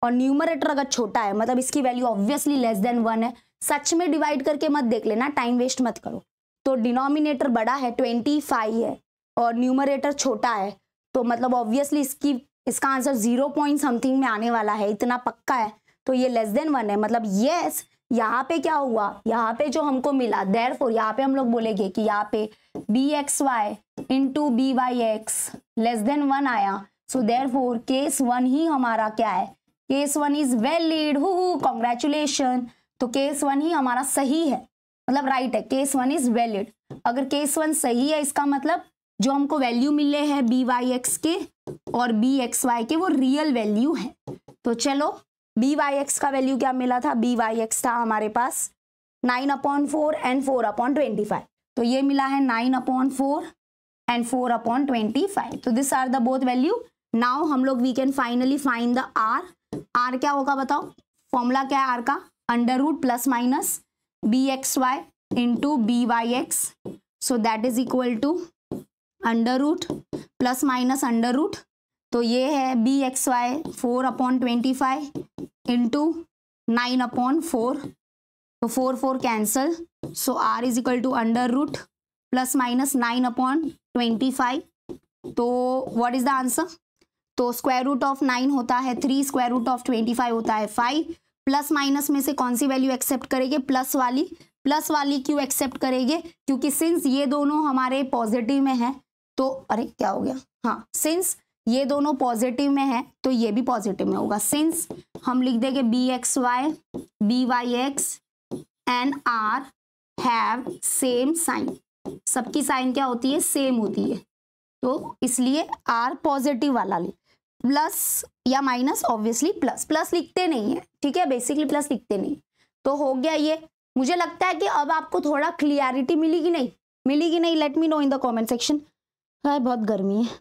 और न्यूमरेटर अगर छोटा है, मतलब इसकी वैल्यू ऑब्वियसली लेस देन 1 है। सच में डिवाइड करके मत देख लेना, टाइम वेस्ट मत करो। तो डिनोमिनेटर बड़ा है 25 है और न्यूमरेटर छोटा है, तो मतलब ऑब्वियसली इसका आंसर 0 पॉइंट समथिंग में आने वाला है, इतना पक्का है। तो ये लेस देन 1 है, मतलब यस यहाँ पे क्या हुआ, यहाँ पे जो हमको मिला, देयरफॉर यहाँ पे हम लोग बोलेंगे कि यहाँ पे BXY into BYX less than 1 आया, सो देयरफॉर केस 1 ही हमारा क्या है, केस 1 इज वैलिड, कॉन्ग्रेचुलेशन। तो केस 1 ही हमारा सही है, मतलब राइट है, केस 1 इज वैलिड। अगर केस 1 सही है, इसका मतलब जो हमको वैल्यू मिले हैं BYX के और BXY के वो रियल वैल्यू है। तो चलो BYX का वैल्यू क्या मिला था, BYX था हमारे पास 9/4 एंड 4/25, तो ये मिला है 9/4 एंड 4/25। तो this are the both value. Now हम लोग we can finally find the R। R क्या होगा बताओ, फॉर्मूला क्या है R का, under root plus minus BXY into BYX, so that is equal to under root plus minus under root, तो ये है BXY 4/25 इंटू 9/4, तो 4 cancel, so R is equal to under root plus minus 9/25। तो व्हाट इज द आंसर, तो स्क्वायर रूट ऑफ 9 होता है 3, स्क्वायर रूट ऑफ 25 होता है 5, प्लस माइनस में से कौन सी वैल्यू एक्सेप्ट करेंगे, प्लस वाली क्यों एक्सेप्ट करेंगे, क्योंकि सिंस ये दोनों हमारे पॉजिटिव में है, तो अरे क्या हो गया, हाँ सिंस ये दोनों पॉजिटिव में है तो ये भी पॉजिटिव में होगा। सिंस हम लिख देंगे BXY BYX and R have same sign, सबकी साइन क्या होती है, सेम होती है, तो इसलिए R पॉजिटिव वाला ले। प्लस या माइनस, ऑब्वियसली प्लस, प्लस लिखते नहीं है, ठीक है, बेसिकली प्लस लिखते नहीं। तो हो गया ये। मुझे लगता है कि अब आपको थोड़ा क्लियरिटी मिली कि नहीं, मिली कि नहीं, let me know in the comment section. हाँ बहुत गर्मी है।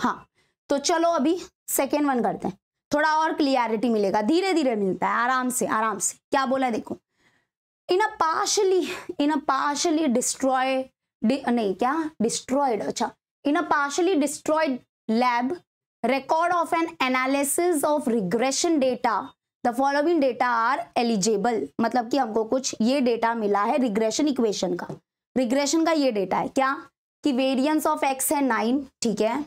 हाँ तो चलो अभी सेकेंड वन करते हैं, थोड़ा और क्लियरिटी मिलेगा, धीरे धीरे मिलता है, आराम से आराम से। क्या बोला है देखो, इन अ पार्शली डिस्ट्रॉय, नहीं क्या डिस्ट्रॉयड, अच्छा, in a partially destroyed lab record of an analysis of regression data the following data are eligible। मतलब कि हमको कुछ ये डेटा मिला है रिग्रेशन इक्वेशन का, रिग्रेशन का ये डेटा है क्या कि वेरिएंस ऑफ एक्स है 9, ठीक है,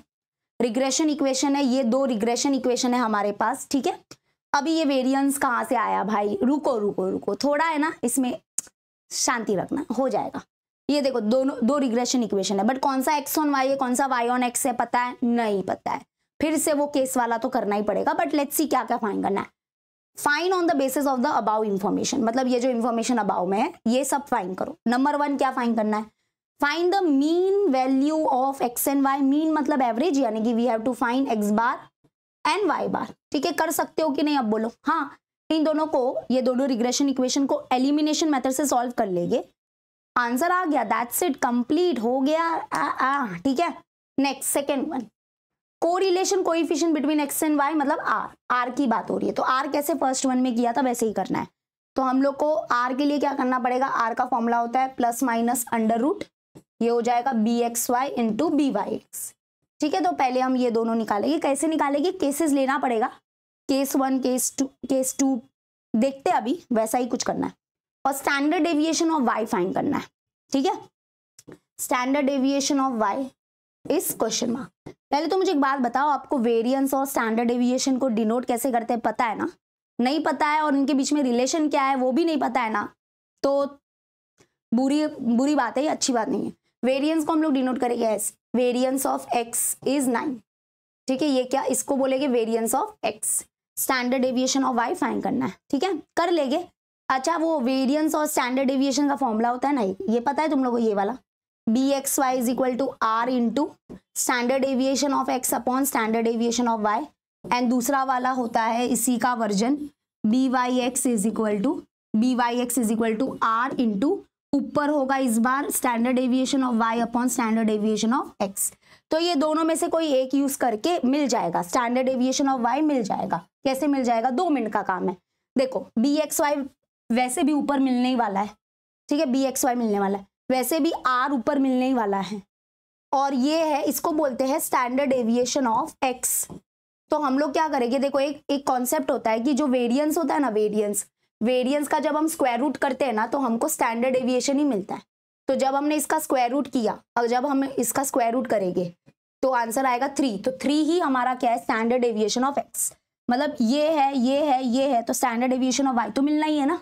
रिग्रेशन इक्वेशन है, ये 2 रिग्रेशन इक्वेशन है हमारे पास, ठीक है। अभी ये वेरिएंस कहाँ से आया भाई, रुको रुको रुको, थोड़ा है ना इसमें शांति रखना, हो जाएगा। ये देखो दोनों 2 रिग्रेशन इक्वेशन है, बट कौन सा एक्स ऑन वाई है, कौन सा वाई ऑन एक्स है, पता है नहीं पता है, फिर से वो केस वाला तो करना ही पड़ेगा। बट लेट्स सी क्या क्या फाइंड करना है। Find on the basis of the above information, मतलब ये जो इंफॉर्मेशन अबाउ में है ये सब फाइंड करो। नंबर 1 क्या फाइंड करना है, find the mean value of X and Y. Mean मतलब एवरेज, यानी कि we have to find X bar and Y bar, ठीक है। कर सकते हो कि नहीं अब बोलो। हाँ, इन दोनों को, ये दोनों रिग्रेशन इक्वेशन को एलिमिनेशन मेथड से सॉल्व कर लेंगे, आंसर आ गया, दैट्स इट, कंप्लीट हो गया। ठीक है, next second one, correlation coefficient between x and y, मतलब आर की बात हो रही है। तो आर कैसे फर्स्ट वन में किया था वैसे ही करना है। तो हम लोग को आर के लिए क्या करना पड़ेगा, आर का फॉर्मूला होता है प्लस माइनस अंडर रूट, ये हो जाएगा b x y into b Y x, ठीक है। तो पहले हम ये दोनों निकालेंगे, कैसे निकालेंगे, केसेस लेना पड़ेगा, केस 1 केस 2 देखते अभी, वैसा ही कुछ करना है। और standard deviation of y find करना है, ठीक है। Standard deviation of y is question mark. पहले तो मुझे एक बात बताओ, आपको वेरिएंस और स्टैंडर्ड डेविएशन को डिनोट कैसे करते हैं पता है ना? नहीं पता है, और इनके बीच में रिलेशन क्या है वो भी नहीं पता है ना, तो बुरी बात है, ये अच्छी बात नहीं है। वेरिएंस को हम लोग डिनोट करेंगे ऐसे, वेरिएंस ऑफ एक्स इज 9, ठीक है। ये क्या, इसको बोलेंगे variance of x. Standard deviation of y find करना है, ठीक है, कर लेंगे। अच्छा, वो वेरिएंस और स्टैंडर्ड डेविएशन का फॉर्मूला होता है ना, ये पता है तुम लोगों को, ये वाला B x Y is equal to R into standard deviation of x upon standard deviation of Y. And दूसरा वाला होता है इसी का version, B Y X is equal to R into, ऊपर होगा इस बार standard deviation of Y upon standard deviation of X. तो ये दोनों में से कोई एक यूज करके मिल जाएगा, स्टैंडर्ड डेविएशन ऑफ वाई मिल जाएगा। कैसे मिल जाएगा, 2 मिनट का काम है। देखो बी एक्स वाई वैसे भी ऊपर मिलने ही वाला है, ठीक है, बी एक्स वाई मिलने वाला है, वैसे भी आर ऊपर मिलने ही वाला है, और ये है, इसको बोलते हैं स्टैंडर्ड डेविएशन ऑफ एक्स। तो हम लोग क्या करेंगे, देखो एक कॉन्सेप्ट होता है कि जो वेरिएंस होता है ना, वेरिएंस का जब हम स्क्वायर रूट करते हैं ना तो हमको स्टैंडर्ड डेविएशन ही मिलता है। तो जब हमने इसका स्क्वायर रूट किया, और जब हम इसका स्क्वायर रूट करेंगे तो आंसर आएगा 3। तो 3 ही हमारा क्या है, स्टैंडर्ड डेविएशन ऑफ एक्स। मतलब ये है, तो स्टैंडर्ड डेविएशन ऑफ वाई तो मिलना ही है ना,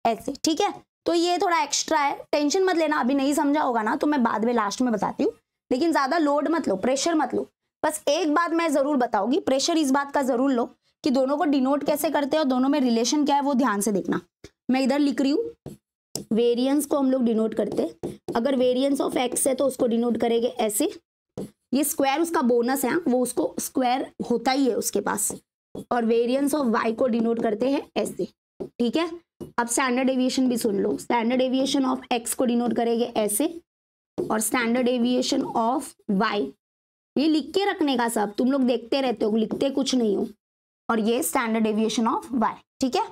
ऐसे, ठीक है। तो ये थोड़ा एक्स्ट्रा है, टेंशन मत लेना, अभी नहीं समझा होगा ना तो मैं बाद में लास्ट में बताती हूँ, लेकिन ज्यादा लोड मत लो, प्रेशर मत लो। बस एक बात मैं जरूर बताऊंगी, प्रेशर इस बात का जरूर लो कि दोनों को डिनोट कैसे करते हैं और दोनों में रिलेशन क्या है वो ध्यान से देखना। मैं इधर लिख रही हूँ, वेरिएंस को हम लोग डिनोट करते हैं, अगर वेरिएंस ऑफ एक्स है तो उसको डिनोट करेंगे ऐसे, ये स्क्वायर उसका बोनस है, वो उसको स्क्वायर होता ही है उसके पास, और वेरिएंस ऑफ वाई को डिनोट करते हैं ऐसे, ठीक है। अब स्टैंडर्ड डेविएशन भी सुन लो, स्टैंडर्ड डेविएशन ऑफ एक्स को डिनोट करेंगे ऐसे, और स्टैंडर्ड डेविएशन ऑफ वाई, ये लिख के रखने का, सब तुम लोग देखते रहते हो, लिखते कुछ नहीं हो, और ये स्टैंडर्ड डेविएशन ऑफ वाई, ठीक है।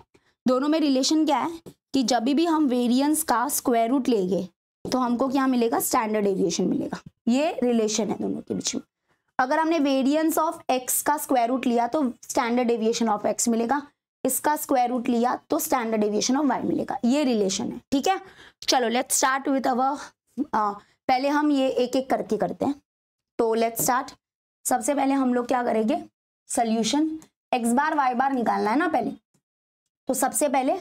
दोनों में रिलेशन क्या है कि जब भी हम वेरिएंस का स्क्वायर रूट लेंगे तो हमको क्या मिलेगा, स्टैंडर्ड डेविएशन मिलेगा। ये रिलेशन है दोनों के बीच में। अगर हमने वेरिएंस ऑफ एक्स का स्क्वायर रूट लिया तो स्टैंडर्ड डेविएशन ऑफ एक्स मिलेगा, इसका स्क्वायर रूट लिया तो स्टैंडर्ड डेविएशन ऑफ वाई मिलेगा, ये रिलेशन है, ठीक है। चलो लेट्स स्टार्ट विद अवर, पहले हम ये एक एक करके करते हैं, तो लेट्स स्टार्ट। सबसे पहले हम लोग क्या करेंगे, सोल्यूशन, एक्स बार वाई बार निकालना है ना पहले, तो सबसे पहले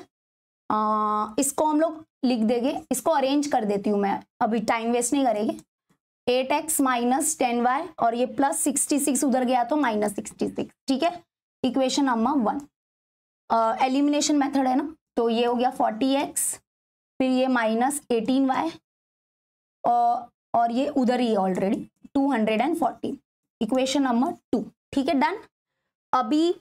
इसको हम लोग लिख देंगे, इसको अरेंज कर देती हूँ मैं, अभी टाइम वेस्ट नहीं करेंगे। 8x माइनस 10y, और ये प्लस 66 उधर गया तो माइनस 66, ठीक है। इक्वेशन नंबर 1, एलिमिनेशन मेथड है ना, तो ये हो गया 40x, फिर ये माइनस 18y, और ये उधर ही है ऑलरेडी 240, इक्वेशन नंबर 2, ठीक है, डन। अभी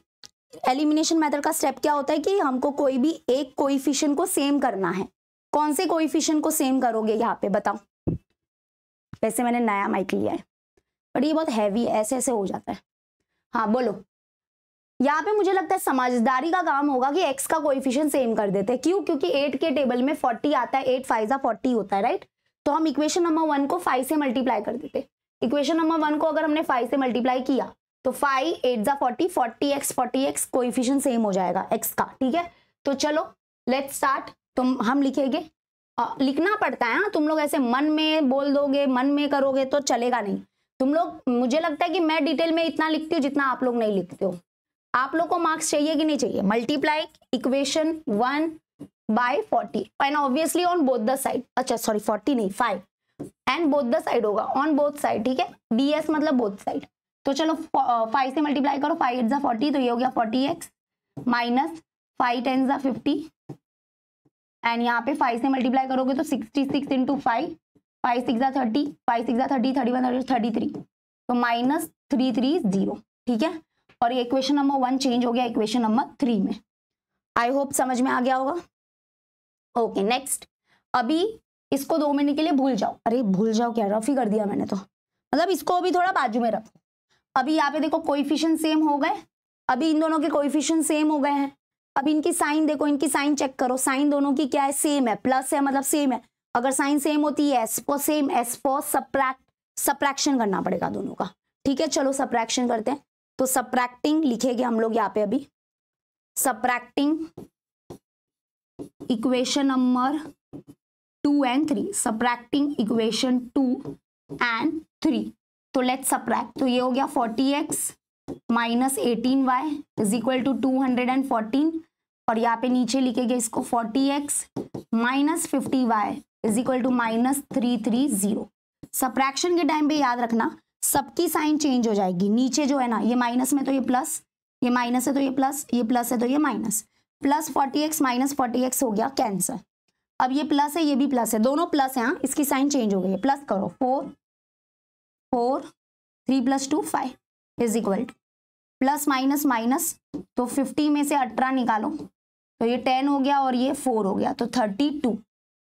एलिमिनेशन मेथड का स्टेप क्या होता है कि हमको कोई भी एक कोएफिशिएंट को सेम करना है। कौन से कोएफिशिएंट को सेम करोगे यहाँ पे बताओ। वैसे मैंने नया माइक लिया है बट ये बहुत हैवी है, ऐसे ऐसे हो जाता है। हाँ बोलो। यहाँ पे मुझे लगता है समझदारी का काम होगा कि x का कोएफिशिएंट सेम कर देते हैं। क्यों? क्योंकि 8 के टेबल में 40 आता है, 8 5 40 होता है, राइट। तो हम इक्वेशन नंबर 1 को 5 से मल्टीप्लाई कर देते। इक्वेशन नंबर 1 को अगर हमने 5 से मल्टीप्लाई किया तो 5 8 40 40x कोएफिशिएंट सेम हो जाएगा x का, ठीक है। तो चलो लेट्स स्टार्ट। तो हम लिखेंगे, लिखना पड़ता है। हाँ, तुम लोग ऐसे मन में बोल दोगे, मन में करोगे तो चलेगा नहीं। तुम लोग, मुझे लगता है कि मैं डिटेल में इतना लिखती हूँ जितना आप लोग नहीं लिखते हो। आप लोग को मार्क्स चाहिए कि नहीं चाहिए? Multiply equation 1 by 40 and obviously on both the side. अच्छा सॉरी 40 नहीं 5 एंड बोथ द साइड होगा, ऑन बोथ साइड, ठीक है। BS मतलब बोथ साइड। तो चलो 5 से मल्टीप्लाई करो, 5 8 40, तो ये हो गया 40x माइनस 5 10 50 एंड यहाँ पे 5 से मल्टीप्लाई करोगे तो 66 इंटू 5 5 6 30 5 6 30 31 33 तो माइनस 330, ठीक है। और ये इक्वेशन नंबर 1 चेंज हो गया इक्वेशन नंबर 3 में। आई होप समझ में आ गया होगा। Okay next. अभी इसको 2 मिनट के लिए भूल जाओ। अरे भूल जाओ क्या, रफ ही कर दिया मैंने तो। मतलब इसको अभी थोड़ा बाजू में रखो। अभी यहाँ पे देखो कोएफिशिएंट सेम हो गए। अभी इन दोनों के कोएफिशिएंट सेम हो गए हैं। अब इनकी साइन देखो, इनकी साइन चेक करो। साइन दोनों की क्या है? सेम है, प्लस है मतलब सेम है। अगर साइन सेम होती है S for same, S for subtraction करना पड़ेगा दोनों का, ठीक है। चलो सब्ट्रैक्शन करते हैं। तो सब्ट्रैक्टिंग लिखेंगे हम लोग यहाँ पे अभी, subtracting equation number 2 and 3, subtracting equation 2 and 3। तो लेट्स सब्ट्रैक्ट। तो ये हो गया 40x minus 18y is equal to 214 और यहाँ पे नीचे लिखेंगे इसको 40x minus 50y is equal to minus 330। Subtraction के टाइम पे याद रखना सबकी साइन चेंज हो जाएगी। नीचे जो है ना, ये माइनस में तो ये प्लस, ये माइनस है तो ये प्लस, ये प्लस है तो ये minus. Plus 40x minus 40x हो गया कैंसर। अब ये प्लस है, ये भी प्लस है, दोनों प्लस है। हाँ, इसकी साइन चेंज हो गई है। प्लस करो 4 4 3 + 2 5 is equal to plus minus minus, तो 50 में से 18 निकालो तो ये 10 हो गया और ये 4 हो गया तो 32।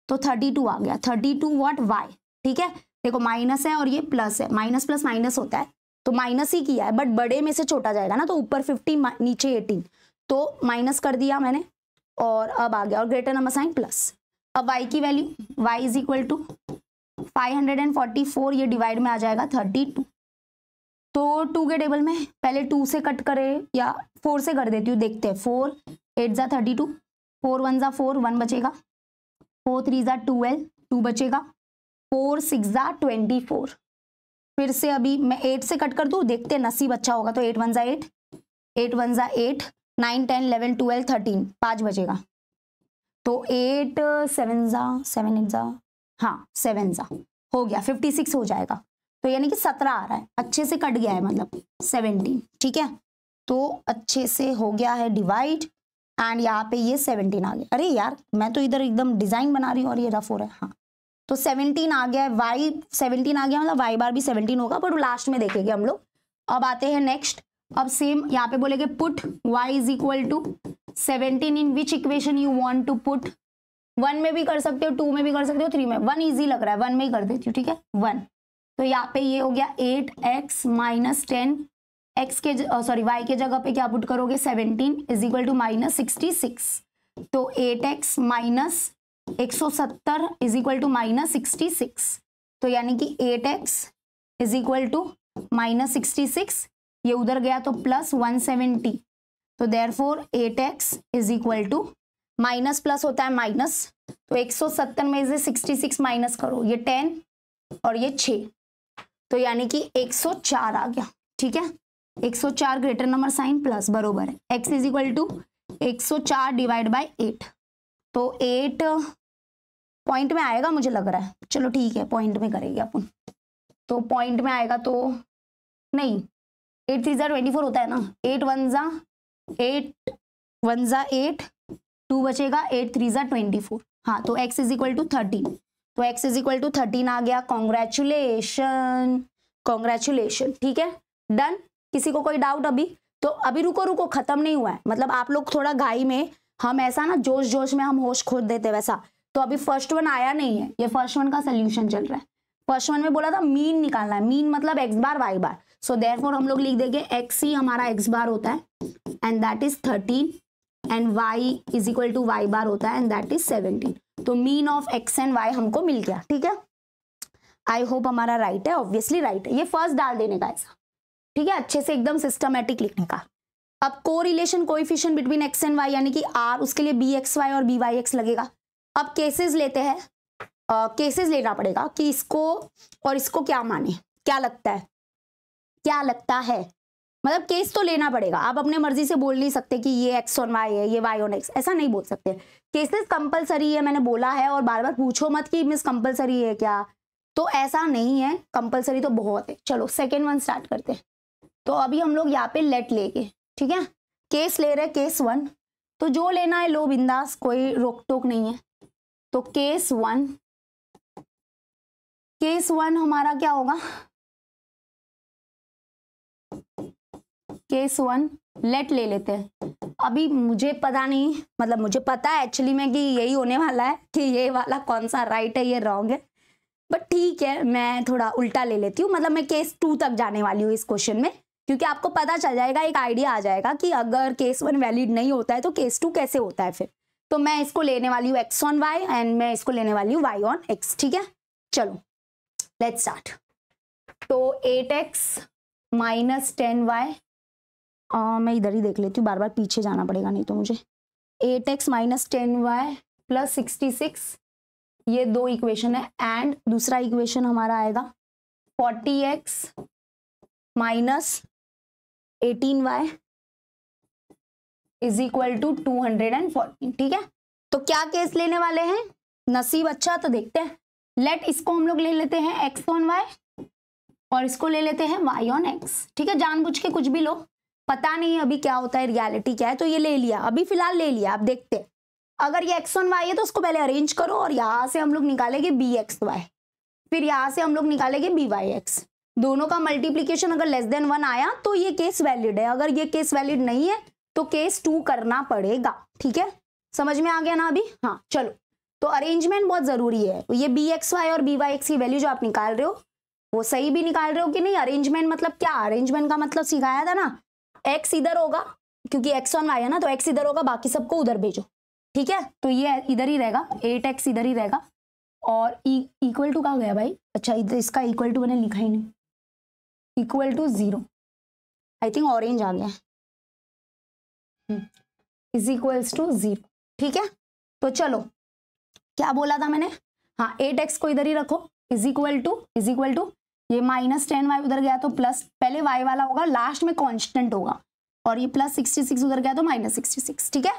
तो 32 आ गया। 32 व्हाट? y, ठीक है। देखो माइनस है और ये प्लस है, माइनस प्लस माइनस होता है तो माइनस ही किया है, बट बड़े में से छोटा जाएगा ना, तो ऊपर 50 नीचे 18, तो माइनस कर दिया मैंने और अब आ गया और ग्रेटर नंबर साइन प्लस। अब y की value y is equal to 544, ये डिवाइड में आ जाएगा 32। तो 2 के टेबल में पहले 2 से कट करे या 4 से कर देती हूँ, देखते हैं। 4 8 = 32, 4 1 = 4, 1 बचेगा, 4 3 = 12, 2 बचेगा, 4 6 = 24। फिर से अभी मैं 8 से कट कर दूँ, देखते हैं नसीब अच्छा होगा। तो 8 1 = 8, 8 1 = 8, 9 10 11 12 13, 5 बचेगा। तो 8 7 7 8 हाँ 7 हो गया, 56 हो जाएगा। तो यानी कि 17 आ रहा है, अच्छे से कट गया है, मतलब 17, ठीक है। तो अच्छे से हो गया है डिवाइड एंड यहाँ पे ये 17 आ गया। अरे यार मैं तो इधर एकदम डिजाइन बना रही हूँ और ये रफ हो रहा है। हाँ तो 17 आ गया है, y 17 आ गया, मतलब y बार भी 17 होगा, पर लास्ट में देखेंगे हम लोग। अब आते हैं नेक्स्ट। अब सेम यहाँ पे बोलेंगे put y is equal to 17 in which equation you want to put. 1 में भी कर सकते हो, 2 में भी कर सकते हो, 3 में। 1 इजी लग रहा है, 1 में ही कर देती हूँ, ठीक है 1। तो यहाँ पे ये हो गया 8x माइनस 10, x के सॉरी y के जगह पे क्या पुट करोगे 17 इज इक्वल टू माइनस 66। तो 8x minus 170 is equal to minus 66। तो यानी कि 8x is equal to minus 66, ये उधर गया तो प्लस 170। तो therefore 8x is equal to, minus plus होता है माइनस, तो 170 में से 66 माइनस करो, ये 10 और ये 6, तो यानी कि 104 आ गया, ठीक है। 104 ग्रेटर नंबर साइन प्लस बरोबर है x is equal to 104 divide by 8। तो 8 पॉइंट में आएगा मुझे लग रहा है, चलो ठीक है पॉइंट में करेंगे अपन। तो पॉइंट में आएगा तो नहीं, 8 3 = 24 होता है ना, 8 1 = 8, 2 बचेगा, 8 3 = 24। हाँ तो x इज इक्वल टू 13, तो x इज इक्वल टू 13 आ गया। कॉन्ग्रेचुलेशन, कॉन्ग्रेचुलेशन, ठीक है डन। किसी को कोई डाउट अभी? तो अभी रुको रुको, खत्म नहीं हुआ है, मतलब आप लोग थोड़ा घाई में, हम ऐसा ना जोश जोश में हम होश खो देते वैसा। तो अभी फर्स्ट वन आया नहीं है, ये फर्स्ट वन का सोल्यूशन चल रहा है। फर्स्ट वन में बोला था मीन निकालना है, मीन मतलब एक्स बार वाई बार। सो देयरफॉर हम लोग लिख देंगे एक्स ही हमारा एक्स बार होता है and that is 13 and Y is equal to Y bar होता है एंड दैट इज 17। तो mean of X and Y हमको मिल गया, ठीक है। आई होप हमारा राइट है, ऑब्वियसली राइट है। ये फर्स्ट डाल देने का ऐसा, ठीक है, अच्छे से एकदम सिस्टमैटिक लिखने का। अब correlation coefficient between x and y यानी कि आर, उसके लिए बी एक्स वाई और बी वाई एक्स लगेगा। अब केसेस लेते हैं, केसेस लेना पड़ेगा कि इसको और इसको क्या माने, क्या लगता है, क्या लगता है, मतलब केस तो लेना पड़ेगा। आप अपने मर्जी से बोल नहीं सकते कि ये एक्स ऑन वाई है, ये वाई ऑन एक्स, ऐसा नहीं बोल सकते। केसेस कंपलसरी है, मैंने बोला है, और बार बार पूछो मत कि मिस कंपलसरी है क्या, तो ऐसा नहीं है, कंपलसरी तो बहुत है। चलो सेकेंड वन स्टार्ट करते हैं। तो अभी हम लोग यहाँ पे लेट लेके, ठीक है, केस ले रहे, केस वन, तो जो लेना है लो बिंदास, कोई रोक टोक नहीं है। तो केस वन हमारा क्या होगा, केस वन लेट ले लेते हैं। अभी मुझे पता नहीं, मतलब मुझे पता है एक्चुअली में कि यही होने वाला है, कि ये वाला कौन सा राइट है, ये रॉन्ग है, बट ठीक है, मैं थोड़ा उल्टा ले लेती हूँ। मतलब मैं केस 2 तक जाने वाली हूँ इस क्वेश्चन में, क्योंकि आपको पता चल जाएगा, एक आइडिया आ जाएगा कि अगर केस 1 वैलिड नहीं होता है तो केस 2 कैसे होता है फिर। तो मैं इसको लेने वाली हूँ एक्स ऑन वाई एंड मैं इसको लेने वाली हूँ वाई ऑन एक्स, ठीक है। चलो लेट्स स्टार्ट। तो 8x माइनस 10y, मैं इधर ही देख लेती हूँ, बार बार पीछे जाना पड़ेगा नहीं तो मुझे। 8x माइनस 10y प्लस 66, ये दो इक्वेशन है, एंड दूसरा इक्वेशन हमारा आएगा 40x minus 18y is equal to 214, ठीक है। तो क्या केस लेने वाले हैं, नसीब अच्छा तो देखते हैं। लेट इसको हम लोग ले लेते हैं x ऑन y और इसको ले लेते हैं y ऑन x, ठीक है। जानबूझ के कुछ भी लो, पता नहीं अभी क्या होता है, रियलिटी क्या है, तो ये ले लिया, अभी फिलहाल ले लिया। आप देखते हैं, अगर ये x ऑन y है तो उसको पहले अरेंज करो और यहां से हम लोग निकालेंगे bxy, फिर यहां से हम लोग निकालेंगे byx। दोनों का मल्टीप्लीकेशन अगर लेस देन 1 आया तो ये केस वैलिड है, अगर ये केस वैलिड नहीं है तो केस 2 करना पड़ेगा, ठीक है। समझ में आ गया ना अभी? हाँ चलो, तो अरेंजमेंट बहुत जरूरी है। ये bxy और byx की वैल्यू जो आप निकाल रहे हो वो सही भी निकाल रहे हो कि नहीं। अरेंजमेंट मतलब क्या, अरेंजमेंट का मतलब सिखाया था ना, x इधर होगा क्योंकि x ऑन y है ना, तो x इधर होगा, बाकी सबको उधर भेजो, ठीक है। तो ये इधर ही रहेगा, 8x इधर ही रहेगा, और इक्वल टू कहाँ गया भाई, अच्छा इधर इसका इक्वल टू मैंने लिखा ही नहीं, equal to 0, I think orange आ गया, इज इक्वल्स टू 0, ठीक है। तो चलो क्या बोला था मैंने, हाँ 8x को इधर ही रखो, इज इक्वल टू ये माइनस 10y उधर गया तो प्लस, पहले y वाला होगा लास्ट में कांस्टेंट होगा, और ये प्लस 66 उधर गया तो माइनस 66, ठीक है।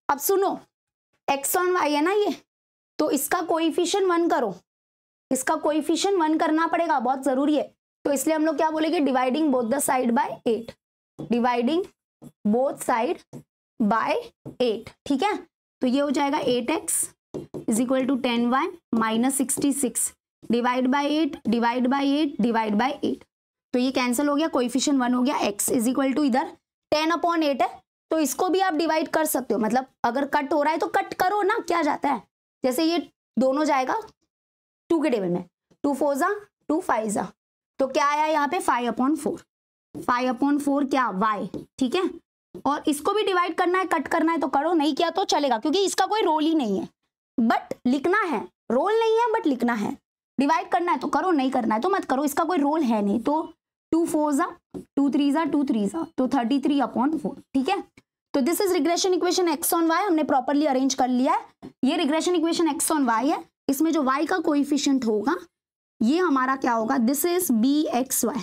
अब सुनो, x ऑन y है ना ये, तो इसका कोएफिशिएंट 1 करो, इसका कोएफिशिएंट 1 करना पड़ेगा, बहुत जरूरी है। तो इसलिए हम लोग क्या बोलेंगे, dividing both the side by 8, dividing both side by 8, ठीक है। तो ये हो जाएगा 8x is equal to 10y minus 66 divide by 8 divide by 8 divide by 8, तो ये कैंसिल हो गया, कोएफिशिएंट 1 हो गया। x इज इक्वल टू इधर 10/8 है, तो इसको भी आप डिवाइड कर सकते हो, मतलब अगर कट हो रहा है तो कट करो ना, क्या जाता है। जैसे ये दोनों जाएगा 2 के टेबल में, 2 4 जा 2 5 जा, तो क्या आया यहाँ पे 5/4, 5/4 क्या y, ठीक है। और इसको भी डिवाइड करना है, कट करना है तो करो, नहीं किया तो चलेगा, क्योंकि इसका कोई रोल ही नहीं है, बट लिखना है, रोल नहीं है बट लिखना है। डिवाइड करना है तो करो, नहीं करना है तो मत करो, इसका कोई रोल है नहीं। तो 2 4 जा 2 3 जा 2 3 जा, तो 33/4, ठीक है। तो this is regression equation x on y, हमने प्रॉपर्ली अरेंज कर लिया है। ये regression equation x on y है, इसमें जो y का कोएफिशिएंट होगा ये हमारा क्या होगा, दिस इज bxy,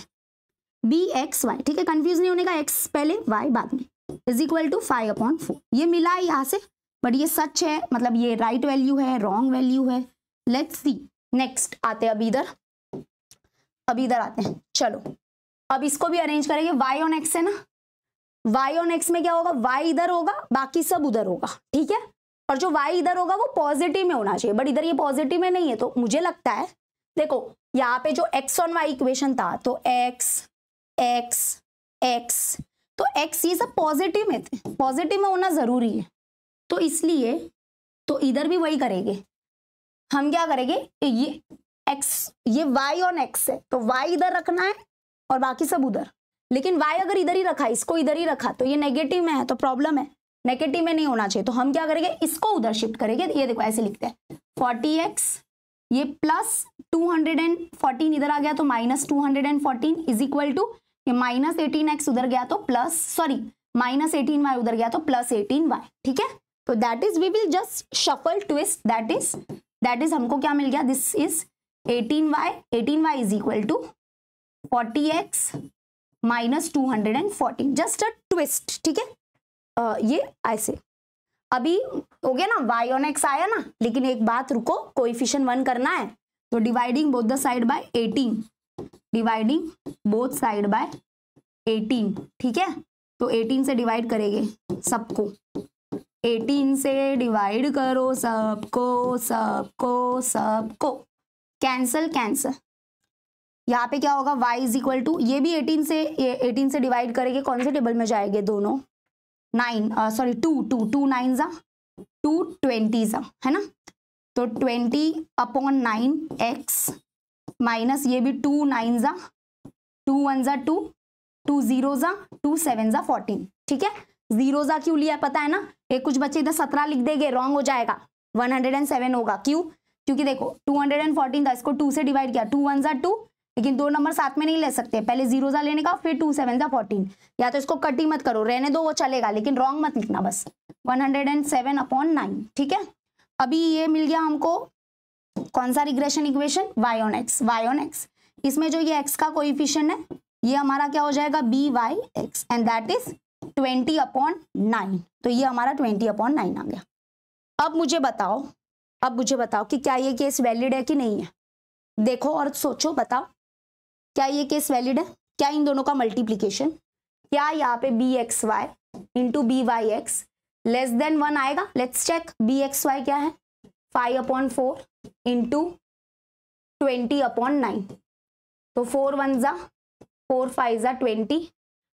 ठीक है। कंफ्यूज नहीं होने का, x पहले y बाद में, इज इक्वल टू 5/4। ये मिला है यहाँ से, बट ये सच है, मतलब ये राइट वैल्यू है, रॉन्ग वैल्यू है, लेट्स सी। नेक्स्ट आते हैं, अब इधर आते हैं। चलो अब इसको भी अरेंज करेंगे, y ऑन x है ना, y ऑन x में क्या होगा, y इधर होगा, बाकी सब उधर होगा, ठीक है। और जो y इधर होगा वो पॉजिटिव में होना चाहिए, बट इधर ये पॉजिटिव में नहीं है, तो मुझे लगता है, देखो यहाँ पे जो x ऑन y इक्वेशन था, तो x एक्स, तो एक्स ये सब पॉजिटिव में थे, पॉजिटिव में होना जरूरी है, तो इसलिए तो इधर भी वही करेंगे हम। क्या करेंगे, ये एक्स, ये वाई ऑन एक्स है तो वाई इधर रखना है और बाकी सब उधर। लेकिन वाई अगर इधर ही रखा, इसको इधर ही रखा, तो ये नेगेटिव में है तो प्रॉब्लम है, नेगेटिव में नहीं होना चाहिए। तो हम क्या करेंगे, इसको उधर शिफ्ट करेंगे। ये देखो ऐसे लिखते हैं 40x, ये प्लस 214 इधर आ गया तो माइनस 214 इज इक्वल टू, ये माइनस 18x उधर गया तो प्लस, सॉरी माइनस 18y उधर गया तो प्लस 18y। ठीक है, तो that is we will just shuffle twist, that is हमको क्या मिल गया, this is 18y is equal to 40x minus 214, just a twist. ठीक है, ये ऐसे अभी हो गया ना, y ऑन x आया ना। लेकिन एक बात रुको, कोएफिशिएंट 1 करना है तो dividing both the side bye 18, dividing both side bye 18। ठीक है, तो 18 से डिवाइड करेंगे सबको, 18 से डिवाइड करो सबको, सबको सबको, कैंसल कैंसल। यहाँ पे क्या होगा, y इज इक्वल टू, ये भी 18 से डिवाइड करेंगे, कौन से टेबल में जाएंगे दोनों, 9 सॉरी 2 9 जा 220 जा, है ना। तो 20/9x माइनस ये भी 2 9 जा 2 1 जा 2 2 0 जा 2 7 जा 14। ठीक है, 0 जा क्यों लिया पता है ना, एक कुछ बच्चे इधर 17 लिख देंगे, रॉन्ग हो जाएगा, 107 होगा। क्यों, क्योंकि देखो 214 था, इसको 2 से डिवाइड किया, 2 1 जा 2, लेकिन दो नंबर साथ में नहीं ले सकते, पहले 0 जा लेने का फिर 2 7 जा 14। या तो इसको कट ही मत करो, रहने दो वो चलेगा, लेकिन रॉन्ग मत लिखना, बस 107/9। ठीक है, अभी ये मिल गया हमको कौन सा regression equation, y on x। इसमें जो ये x का कोएफिशिएंट है ये हमारा क्या हो जाएगा, by(x) एंड दैट इज 20/9। तो ये हमारा 20/9 आ गया। अब मुझे बताओ कि क्या ये केस वैलिड है कि नहीं है। देखो और सोचो, बताओ क्या ये केस वैलिड है, क्या इन दोनों का मल्टीप्लीकेशन, क्या यहाँ पे bxy into byx less than 1 आएगा। लेट्स चेक, bxy क्या है, 5/4 इंटू 20/9, तो 4 1 जा 4 5 जा 20,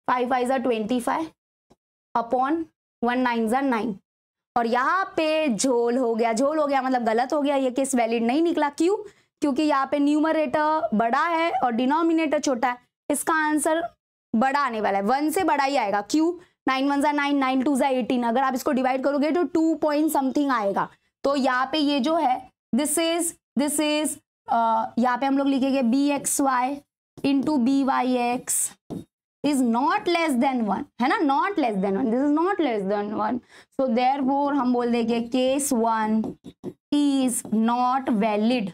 5 5 जा 25 अपॉन 1 9 जा 9। और यहाँ पे झोल हो गया मतलब गलत हो गया, ये केस वैलिड नहीं निकला। क्यों, क्योंकि यहाँ पे न्यूमरेटर बड़ा है और डिनोमिनेटर छोटा है, इसका आंसर बड़ा आने वाला है, 1 से बड़ा ही आएगा। क्यों, 9 1 जा 9 9 2 जा 18, अगर आप इसको डिवाइड करोगे तो 2 पॉइंट समथिंग आएगा। तो यहाँ पे ये जो है दिस इज यहाँ पे हम लोग लिखेंगे bxy into byx is not less than 1, है ना, not less than 1, this is not less than 1। So therefore हम बोल देंगे केस 1 इज नॉट वैलिड।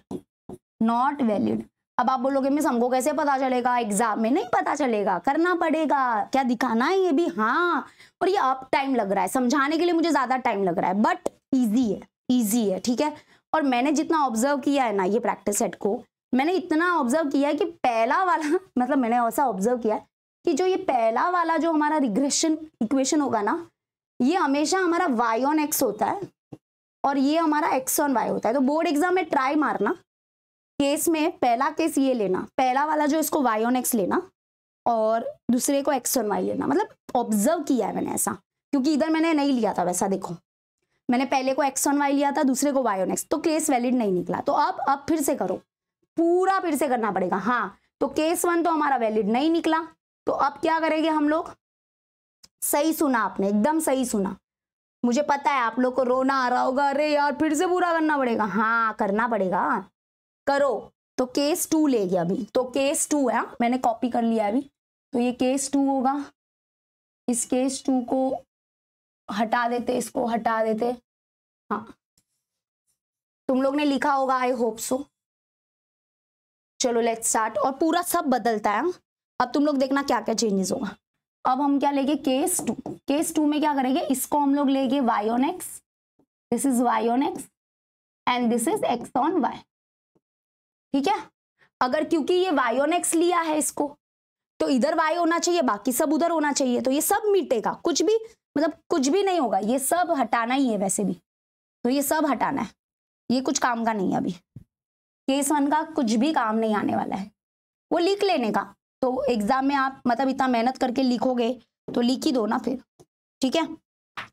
अब आप बोलोगे मिस हमको कैसे पता चलेगा, एग्जाम में नहीं पता चलेगा, करना पड़ेगा, क्या दिखाना है ये भी। हाँ, और ये अब टाइम लग रहा है समझाने के लिए, मुझे ज्यादा टाइम लग रहा है, बट इजी है। ठीक है, और मैंने जितना ऑब्जर्व किया है ना ये प्रैक्टिस सेट को, मैंने इतना ऑब्जर्व किया है कि पहला वाला मतलब मैंने ऐसा ऑब्जर्व किया है कि जो ये पहला वाला जो हमारा रिग्रेशन इक्वेशन होगा ना, ये हमेशा हमारा y ऑन x होता है और ये हमारा x ऑन y होता है। तो बोर्ड एग्जाम में ट्राई मारना, केस में पहला केस ये लेना, पहला वाला जो इसको y ऑन x लेना और दूसरे को x ऑन y लेना। मतलब ऑब्जर्व किया है मैंने ऐसा, क्योंकि इधर मैंने नहीं लिया था वैसा। देखो मैंने पहले को x ऑन y लिया था, दूसरे को y ऑन x, तो केस वैलिड नहीं निकला। तो अब फिर से करो, पूरा फिर से करना पड़ेगा। हाँ, तो केस 1 तो हमारा वैलिड नहीं निकला, तो अब क्या करेंगे हम लोग, सही सुना आपने, एकदम सही सुना। मुझे पता है आप लोग को रोना आ रहा होगा, अरे यार फिर से पूरा करना पड़ेगा। हाँ करना पड़ेगा, करो। तो केस 2 ले गया अभी, तो केस 2 है, मैंने कॉपी कर लिया अभी, तो ये केस 2 होगा। इस केस 2 को हटा देते, इसको हटा देते। हाँ तुम लोग ने लिखा होगा, आई होप सो। चलो लेट्स स्टार्ट, और पूरा सब बदलता है। अब तुम लोग देखना क्या क्या चेंजेस होगा। अब हम क्या लेंगे, केस 2। केस 2 में क्या करेंगे, इसको हम लोग लेंगे y on x, this is y on x and this is x on y। ठीक है, अगर क्योंकि ये y ऑन x लिया है इसको, तो इधर y होना चाहिए, बाकी सब उधर होना चाहिए, तो ये सब मिटेगा, कुछ भी मतलब कुछ भी नहीं होगा, ये सब हटाना ही है वैसे भी, तो ये सब हटाना है, ये कुछ काम का नहीं है। अभी केस 1 का कुछ भी काम नहीं आने वाला है, वो लिख लेने का। तो एग्जाम में आप मतलब इतना मेहनत करके लिखोगे तो लिख ही दो ना फिर, ठीक है।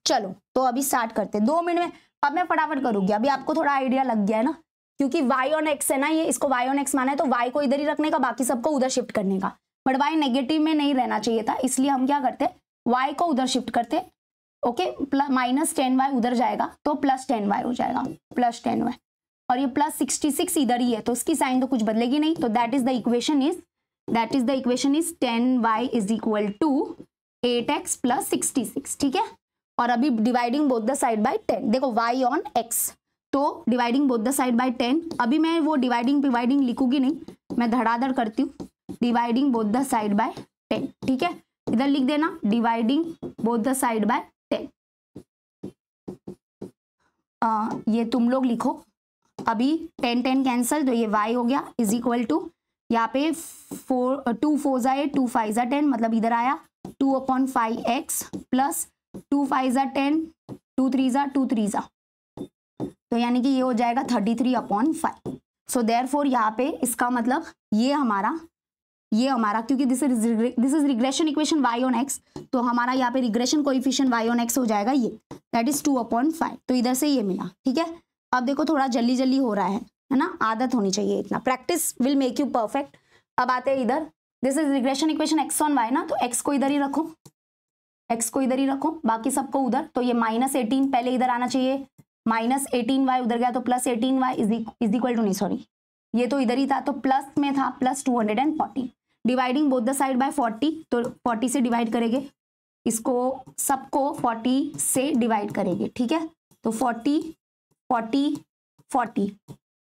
चलो तो अभी स्टार्ट करते हैं 2 मिनट में। अब मैं फटाफट करूंगी, अभी आपको थोड़ा आइडिया लग गया है ना, क्योंकि y ऑन x है ना, ये इसको y ऑन x माना है तो y को इधर ही रखने का, बाकी सबको उधर शिफ्ट करने का। बट y नेगेटिव में नहीं रहना चाहिए था, इसलिए हम क्या करते हैं y को उधर शिफ्ट करते। ओके, माइनस 10y उधर जाएगा तो प्लस 10y हो जाएगा, प्लस 10y, और ये प्लस 66 इधर ही है तो इसकी साइन तो कुछ बदलेगी नहीं। तो that is the equation is 10y is equal to 8x plus 66, ठीक है। और अभी dividing both the side by 10, देखो y ऑन x, तो dividing both the side by 10। अभी मैं वो डिवाइडिंग लिखूंगी नहीं, मैं धड़ाधड़ करती हूँ, dividing both the side by 10, ठीक है। इधर लिख देना dividing both the side by 10। ये तुम लोग लिखो अभी 10 10 कैंसल, तो ये y हो गया इज इक्वल टू, यहाँ पे 2 4 जा 8, 2 5 जा 10, मतलब इधर आया 2/5x प्लस 2 5 जा 10, 2 3 जा 2 3 जा, तो यानी कि ये हो जाएगा 33/5। सो देयरफॉर यहाँ पे इसका मतलब ये हमारा क्योंकि this is regression equation y on x, तो हमारा यहाँ पे regression coefficient y on x हो जाएगा ये, दैट इज 2/5। तो इधर से ये मिला, ठीक है। अब देखो थोड़ा जल्दी हो रहा है ना, आदत होनी चाहिए, इतना practice will make you perfect. अब आते हैं इधर, this is regression equation x on y ना, तो x को इधर ही रखो, बाकी सबको उधर। तो ये -18 पहले इधर आना चाहिए, -18y उधर गया तो plus 18y is equal to, नहीं सॉरी ये तो इधर ही था तो प्लस में था, plus 240। Dividing both the side by 40, तो 40 से डिवाइड करेंगे, इसको सबको 40 से डिवाइड करेंगे, ठीक है। तो 40 40 40,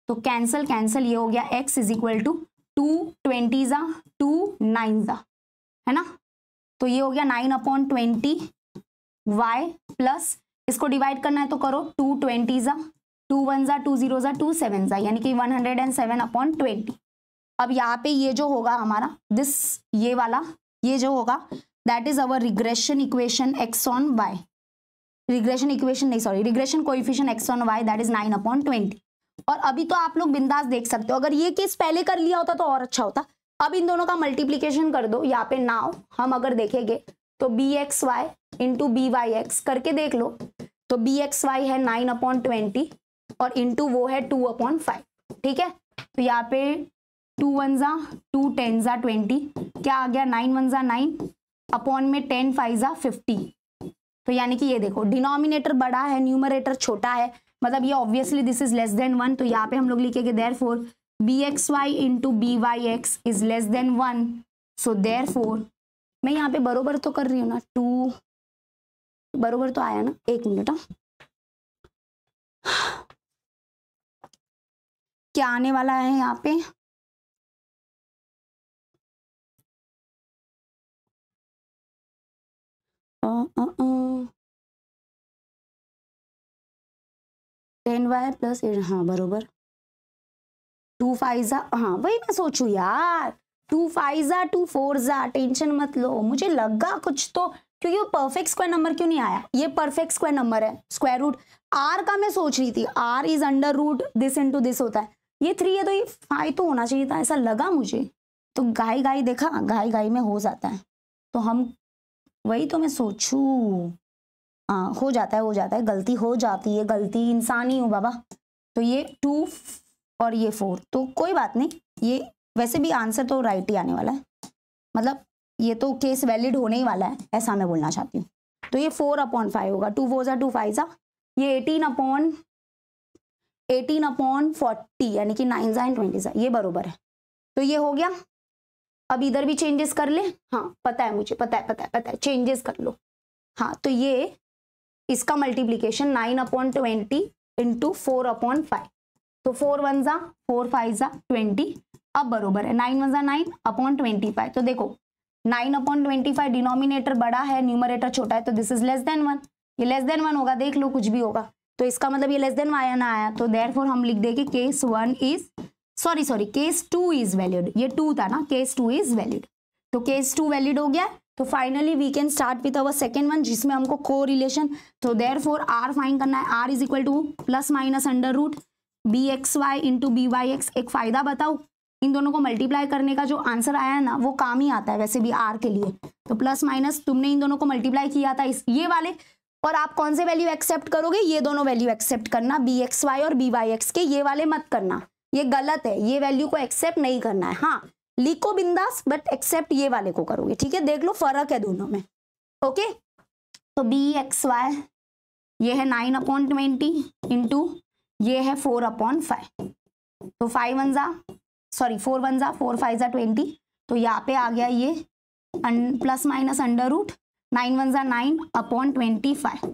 तो कैंसल, ये हो गया x इज इक्वल टू 2 20 जा 2 9 जा, है ना। तो ये हो गया 9/20 y प्लस, इसको डिवाइड करना है तो करो 2 20 जा 2 1 जा 2 0 जा 2 7 जा, यानी कि 107/20। अब यहाँ पे ये जो होगा हमारा ये जो होगा that is our regression equation x on y, regression coefficient x on y, that is 9/20। और अभी तो आप लोग बिंदास देख सकते हो, अगर ये केस पहले कर लिया होता तो और अच्छा होता। अब इन दोनों का मल्टीप्लीकेशन कर दो, यहाँ पे नाउ हम अगर देखेंगे तो bxy इंटू byx करके देख लो, तो bxy है 9/20 और इंटू वो है 2/5, ठीक है। तो यहाँ पे 2 1 जा 2 10 जा 20, क्या आ गया 9 1 जा 9 अपॉन में 10 5 जा 50। तो यानी कि ये देखो डिनोमिनेटर बड़ा है, न्यूमरेटर छोटा है, मतलब ये obviously this is less than 1। तो यहाँ पे हम लोग लिखेंगे therefore bxy into byx is less than 1। So therefore मैं यहाँ पे बरोबर तो कर रही हूँ ना, 2 बरोबर तो आया ना, 1 मिनट, क्या आने वाला है यहाँ पे, टेन वाई प्लस, हाँ बरोबर 2 5 जा, हाँ वही मैं सोचू यार, 2 5 जा 2 4 जा, टेंशन मत लो, मुझे लगा कुछ तो, क्योंकि वो परफेक्ट स्क्वायर नंबर क्यों नहीं आया, ये परफेक्ट स्क्वायर नंबर है, स्क्वायर रूट r का मैं सोच रही थी, r is under root this into this होता है, ये 3 है तो ये 5 तो होना चाहिए था, ऐसा लगा मुझे। तो घाई देखा, घाई में हो जाता है, तो हम वही तो मैं सोचू, हाँ हो जाता है, गलती हो जाती है, गलती इंसान ही हूँ बाबा। तो ये 2 और ये 4, तो कोई बात नहीं, ये वैसे भी आंसर तो राइट ही आने वाला है, मतलब ये तो केस वैलिड होने ही वाला है, ऐसा मैं बोलना चाहती हूँ। तो ये 4/5 होगा, 2 4 जा 2 5 जा, ये 18/40 यानी कि 9 जा 20 जा, ये बरोबर है। तो ये हो गया। अब इधर भी चेंजेस कर ले, हाँ पता है मुझे, पता है, चेंजेस कर लो। हाँ तो ये इसका मल्टीप्लीकेशन 9/20 इंटू 4/5, तो 4 1 जा 4 5 जा 20, अब बरोबर है 9 1 जा 9/25। तो देखो 9/25 डिनोमिनेटर बड़ा है, न्यूमरेटर छोटा है, तो दिस इज लेस देन 1, ये लेस देन 1 होगा, देख लो कुछ भी होगा, तो इसका मतलब ये लेस देन आया ना आया, तो देयरफॉर हम लिख देंगे case 1 is case 2 is valid, ये 2 था ना, केस 2 इज वैलिड, तो केस 2 वैलिड हो गया। तो finally we can start with our second one, जिसमें हमको को रिलेशन, तो देयरफॉर r फाइंड करना है, r is equal to plus minus under root bxy into byx। एक फायदा बताओ, इन दोनों को मल्टीप्लाई करने का जो आंसर आया है ना वो काम ही आता है वैसे भी आर के लिए। तो प्लस माइनस तुमने इन दोनों को मल्टीप्लाई किया था इस ये वाले, और आप कौन से वैल्यू एक्सेप्ट करोगे, ये दोनों वैल्यू एक्सेप्ट करना, बी एक्स वाई और बी वाई एक्स के, ये वाले मत करना, ये गलत है, ये वैल्यू को एक्सेप्ट नहीं करना है। हाँ लिखो बिंदास बट एक्सेप्ट ये वाले को करोगे, ठीक है। देख लो फर्क है दोनों में। ओके तो बी एक्स वाई ये है 9/20 इंटू ये है 4/5, तो 4 1 जा 4 5 जा 20, तो यहाँ पे आ गया ये प्लस माइनस अंडर रूट 9 1 जा 9/25,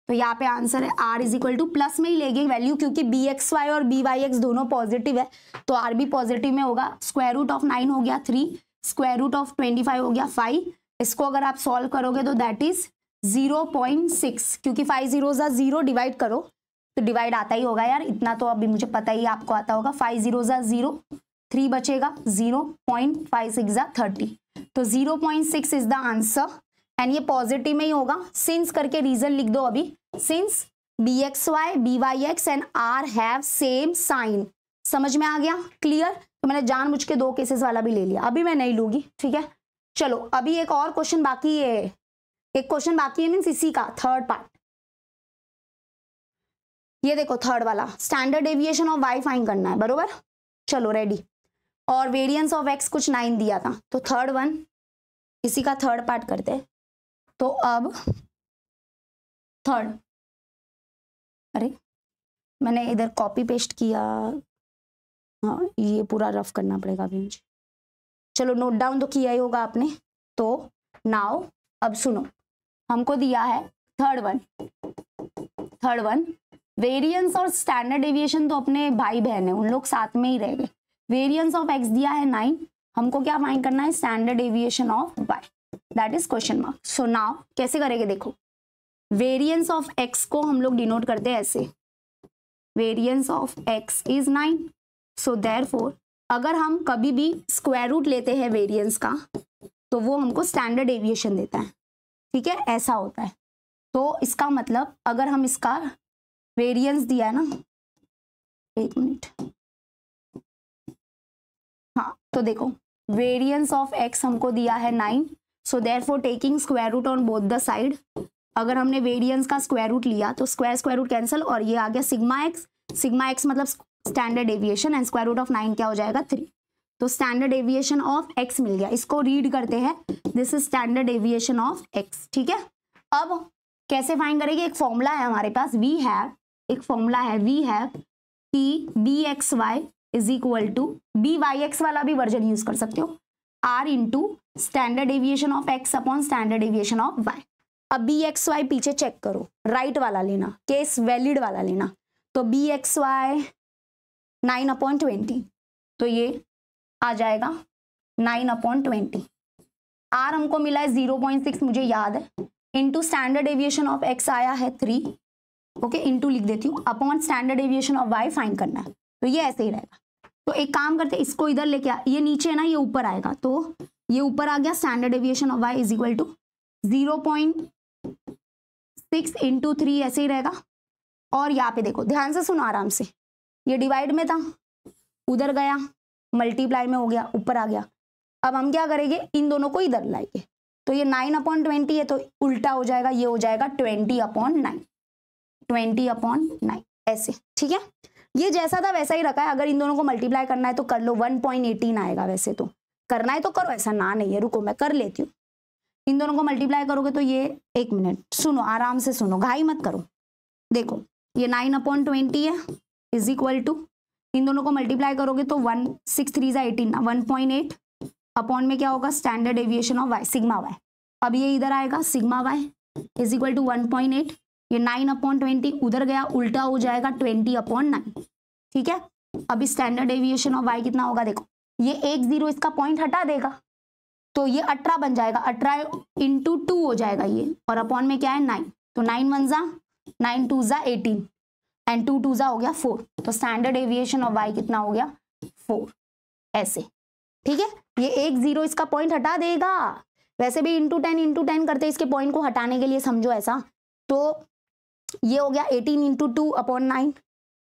तो यहाँ पे आंसर है r is equal to plus में ही लेंगे वैल्यू क्योंकि बी एक्स वाई और बी वाई एक्स दोनों पॉजिटिव है, तो आर भी पॉजिटिव में होगा। स्क्वायर रूट ऑफ 9 हो गया 3, स्क्वायर रूट ऑफ 25 हो गया 5, इसको अगर आप सॉल्व करोगे तो दैट इज 0.6, क्योंकि 5 0 जा 0 डिवाइड करो तो डिवाइड आता ही होगा यार, इतना तो अभी मुझे पता ही आपको आता होगा। 5 0 जा 0, 3 बचेगा, 0.56 जा 30, तो 0.6 इज द आंसर एंड ये पॉजिटिव में ही होगा। सिंस करके रीजन लिख दो अभी, since b x y b Y x and r have same sign. समझ में आ गया, क्लियर। तो मैंने जानबूझ के 2 केसेस वाला भी ले लिया, अभी मैं नहीं लूंगी, ठीक है। चलो अभी एक और क्वेश्चन बाकी है, एक क्वेश्चन बाकी है मीन्स इसी का थर्ड पार्ट। ये देखो थर्ड वाला, standard deviation of y find करना है, बरोबर। चलो रेडी, और वेरिएंस ऑफ एक्स कुछ 9 दिया था, तो थर्ड वन इसी का थर्ड पार्ट करते हैं। तो अब थर्ड, अरे मैंने इधर कॉपी पेस्ट किया, हाँ ये पूरा रफ करना पड़ेगा अभी मुझे। चलो नोट डाउन तो किया ही होगा आपने। तो नाउ अब सुनो, हमको दिया है थर्ड वन वेरिएंस और स्टैंडर्ड डेविएशन तो अपने भाई बहन है, उन लोग साथ में ही रह गए। वेरिएंस ऑफ एक्स दिया है 9, हमको क्या फाइंड करना है, standard deviation of y, that is question mark. So now कैसे करेंगे, देखो वेरिएंस ऑफ एक्स को हम लोग डिनोट करते हैं ऐसे, variance of x is 9, so therefore अगर हम कभी भी स्क्वायर रूट लेते हैं वेरिएंस का तो वो हमको स्टैंडर्ड डेविएशन देता है, ठीक है, ऐसा होता है। तो इसका मतलब अगर हम इसका वेरिएंस दिया है ना, एक मिनट, हाँ तो देखो वेरिएंस ऑफ एक्स हमको दिया है 9, so therefore taking square root on both the side, अगर हमने वेरिएंस का स्क्वायर रूट लिया तो स्क्वायर रूट कैंसिल और ये आ गया सिग्मा एक्स मतलब standard deviation and square root of 9 क्या हो जाएगा 3, तो स्टैंडर्ड डेविएशन ऑफ एक्स मिल गया। इसको रीड करते हैं, this is standard deviation of x, ठीक है। अब कैसे फाइंड करेंगे, एक फॉर्मूला है हमारे पास, वी हैव कि b x Y is equal to b Y x वाला भी वर्जन यूज कर सकते हो, r into standard deviation of x upon standard deviation of y. अब बी एक्स वाई पीछे चेक करो, राइट वाला लेना, केस वैलिड वाला लेना, तो बी एक्स वाई 9/20, तो ये आ जाएगा 9/20, आर हमको मिला है 0.6 मुझे याद है, into standard deviation of x आया है 3, ओके इंटू लिख देती हूँ, upon standard deviation of y find करना है, तो ये ऐसे ही रहेगा। तो एक काम करते हैं, इसको इधर लेके ये नीचे है ना, ये ऊपर आएगा, तो ये ऊपर आ गया, standard deviation of y is equal to 0.6 into 3 ऐसे ही रहेगा। और यहाँ पे देखो ध्यान से सुनो आराम से, ये डिवाइड में था, उधर गया मल्टीप्लाई में हो गया, ऊपर आ गया। अब हम क्या करेंगे, इन दोनों को इधर लाएंगे, तो ये 9/20 है तो उल्टा हो जाएगा, ये हो जाएगा 20/9 ऐसे, ठीक है। ये जैसा था वैसा ही रखा है, अगर इन दोनों को मल्टीप्लाई करना है तो कर लो, 1.18 आएगा, वैसे तो करना है तो करो, ऐसा ना नहीं है, रुको मैं कर लेती हूँ। इन दोनों को मल्टीप्लाई करोगे तो ये, एक मिनट सुनो आराम से सुनो, घाई मत करो। देखो ये 9/20 है इज इक्वल टू, इन दोनों को मल्टीप्लाई करोगे तो 1 6 3 18 ना 1.8 अपॉन में क्या होगा, standard deviation of y sigma y. अब ये इधर आएगा sigma y is equal to 1.8, ये 9/20 उधर गया, उल्टा हो जाएगा 20/9, ठीक है। अभी स्टैंडर्ड डेविएशन ऑफ वाई कितना होगा, देखो ये 1 0 इसका पॉइंट हटा देगा तो ये 18 बन जाएगा, 18 इंटू 2 हो जाएगा ये, और अपॉन में क्या है 9, तो 9 1 जा 9 2 जा 18 एंड 2 2 जा हो गया 4, तो स्टैंडर्ड डेविएशन ऑफ वाई कितना हो गया 4 ऐसे, ठीक है। ये 1 0 इसका पॉइंट हटा देगा, वैसे भी इंटू 10 करते इसके पॉइंट को हटाने के लिए, समझो ऐसा। तो ये हो गया 18 इंटू 2/9,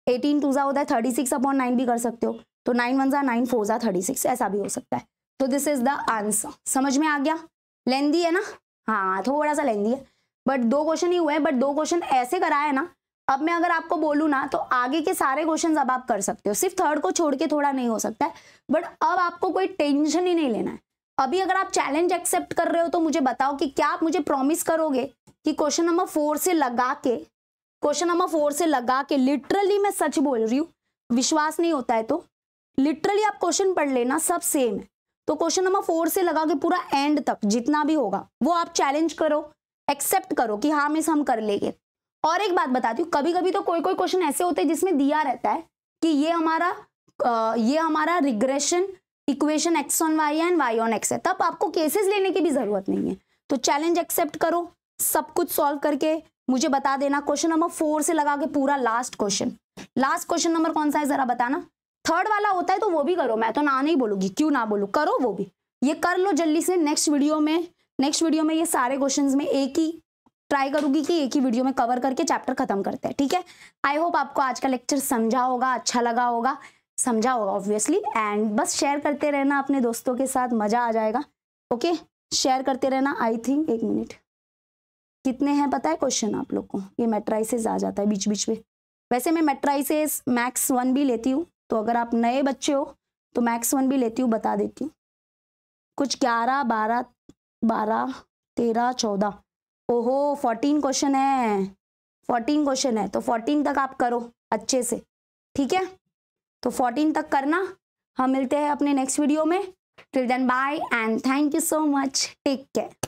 18 2 जा होता है 36/9 भी कर सकते हो, तो 9 1 9 4 36, ऐसा भी हो सकता है। तो दिस इज द आंसर। समझ में आ गया? लेंदी है ना? हाँ थोड़ा सा लेंदी है, बट 2 क्वेश्चन ही हुए हैं, बट 2 क्वेश्चन ऐसे कराए ना। अब मैं अगर आपको बोलूँ ना तो आगे के सारे क्वेश्चन अब आप कर सकते हो, सिर्फ थर्ड को छोड़ के थोड़ा नहीं हो सकता है। बट अब आपको कोई टेंशन ही नहीं लेना है। अभी अगर आप चैलेंज एक्सेप्ट कर रहे हो तो मुझे बताओ कि क्या आप मुझे प्रॉमिस करोगे कि क्वेश्चन नंबर 4 से लगा के लिटरली मैं सच बोल रही हूँ, विश्वास नहीं होता है तो लिटरली आप क्वेश्चन पढ़ लेना, सब सेम है। तो क्वेश्चन नंबर 4 से लगा के पूरा एंड तक जितना भी होगा वो आप चैलेंज करो, एक्सेप्ट करो कि हाँ मिस हम कर लेंगे। और एक बात बताती हूँ, कभी कभी तो कोई क्वेश्चन ऐसे होते हैं जिसमें दिया रहता है कि ये हमारा regression equation x on y and y on x है, तब आपको केसेस लेने की भी जरूरत नहीं है। तो चैलेंज एक्सेप्ट करो, सब कुछ सॉल्व करके मुझे बता देना। क्वेश्चन नंबर 4 से लगा के पूरा लास्ट क्वेश्चन नंबर कौन सा है जरा बताना। थर्ड वाला होता है तो वो भी करो, मैं तो ना नहीं बोलूंगी, क्यों ना बोलूं, करो वो भी, ये कर लो जल्दी से। नेक्स्ट वीडियो में ये सारे क्वेश्चंस में एक ही ट्राई करूंगी कि एक ही वीडियो में कवर करके चैप्टर खत्म करते हैं, ठीक है। आई होप आपको आज का लेक्चर समझा होगा, अच्छा लगा होगा, समझा होगा ऑब्वियसली। एंड बस शेयर करते रहना अपने दोस्तों के साथ, मजा आ जाएगा। ओके शेयर करते रहना। आई थिंक 1 मिनट कितने हैं पता है क्वेश्चन आप लोग को? ये मैट्राइसिस आ जाता है बीच बीच में। वैसे मैं मैट्राइसिस मैक्स 1 भी लेती हूँ, तो अगर आप नए बच्चे हो तो मैक्स 1 भी लेती हूँ, बता देती हूँ। कुछ 11 12 13 14, ओहो 14 क्वेश्चन है, 14 क्वेश्चन है। तो 14 तक आप करो अच्छे से, ठीक है। तो 14 तक करना। हम मिलते हैं अपने नेक्स्ट वीडियो में। Till then bye and thank you so much, take care.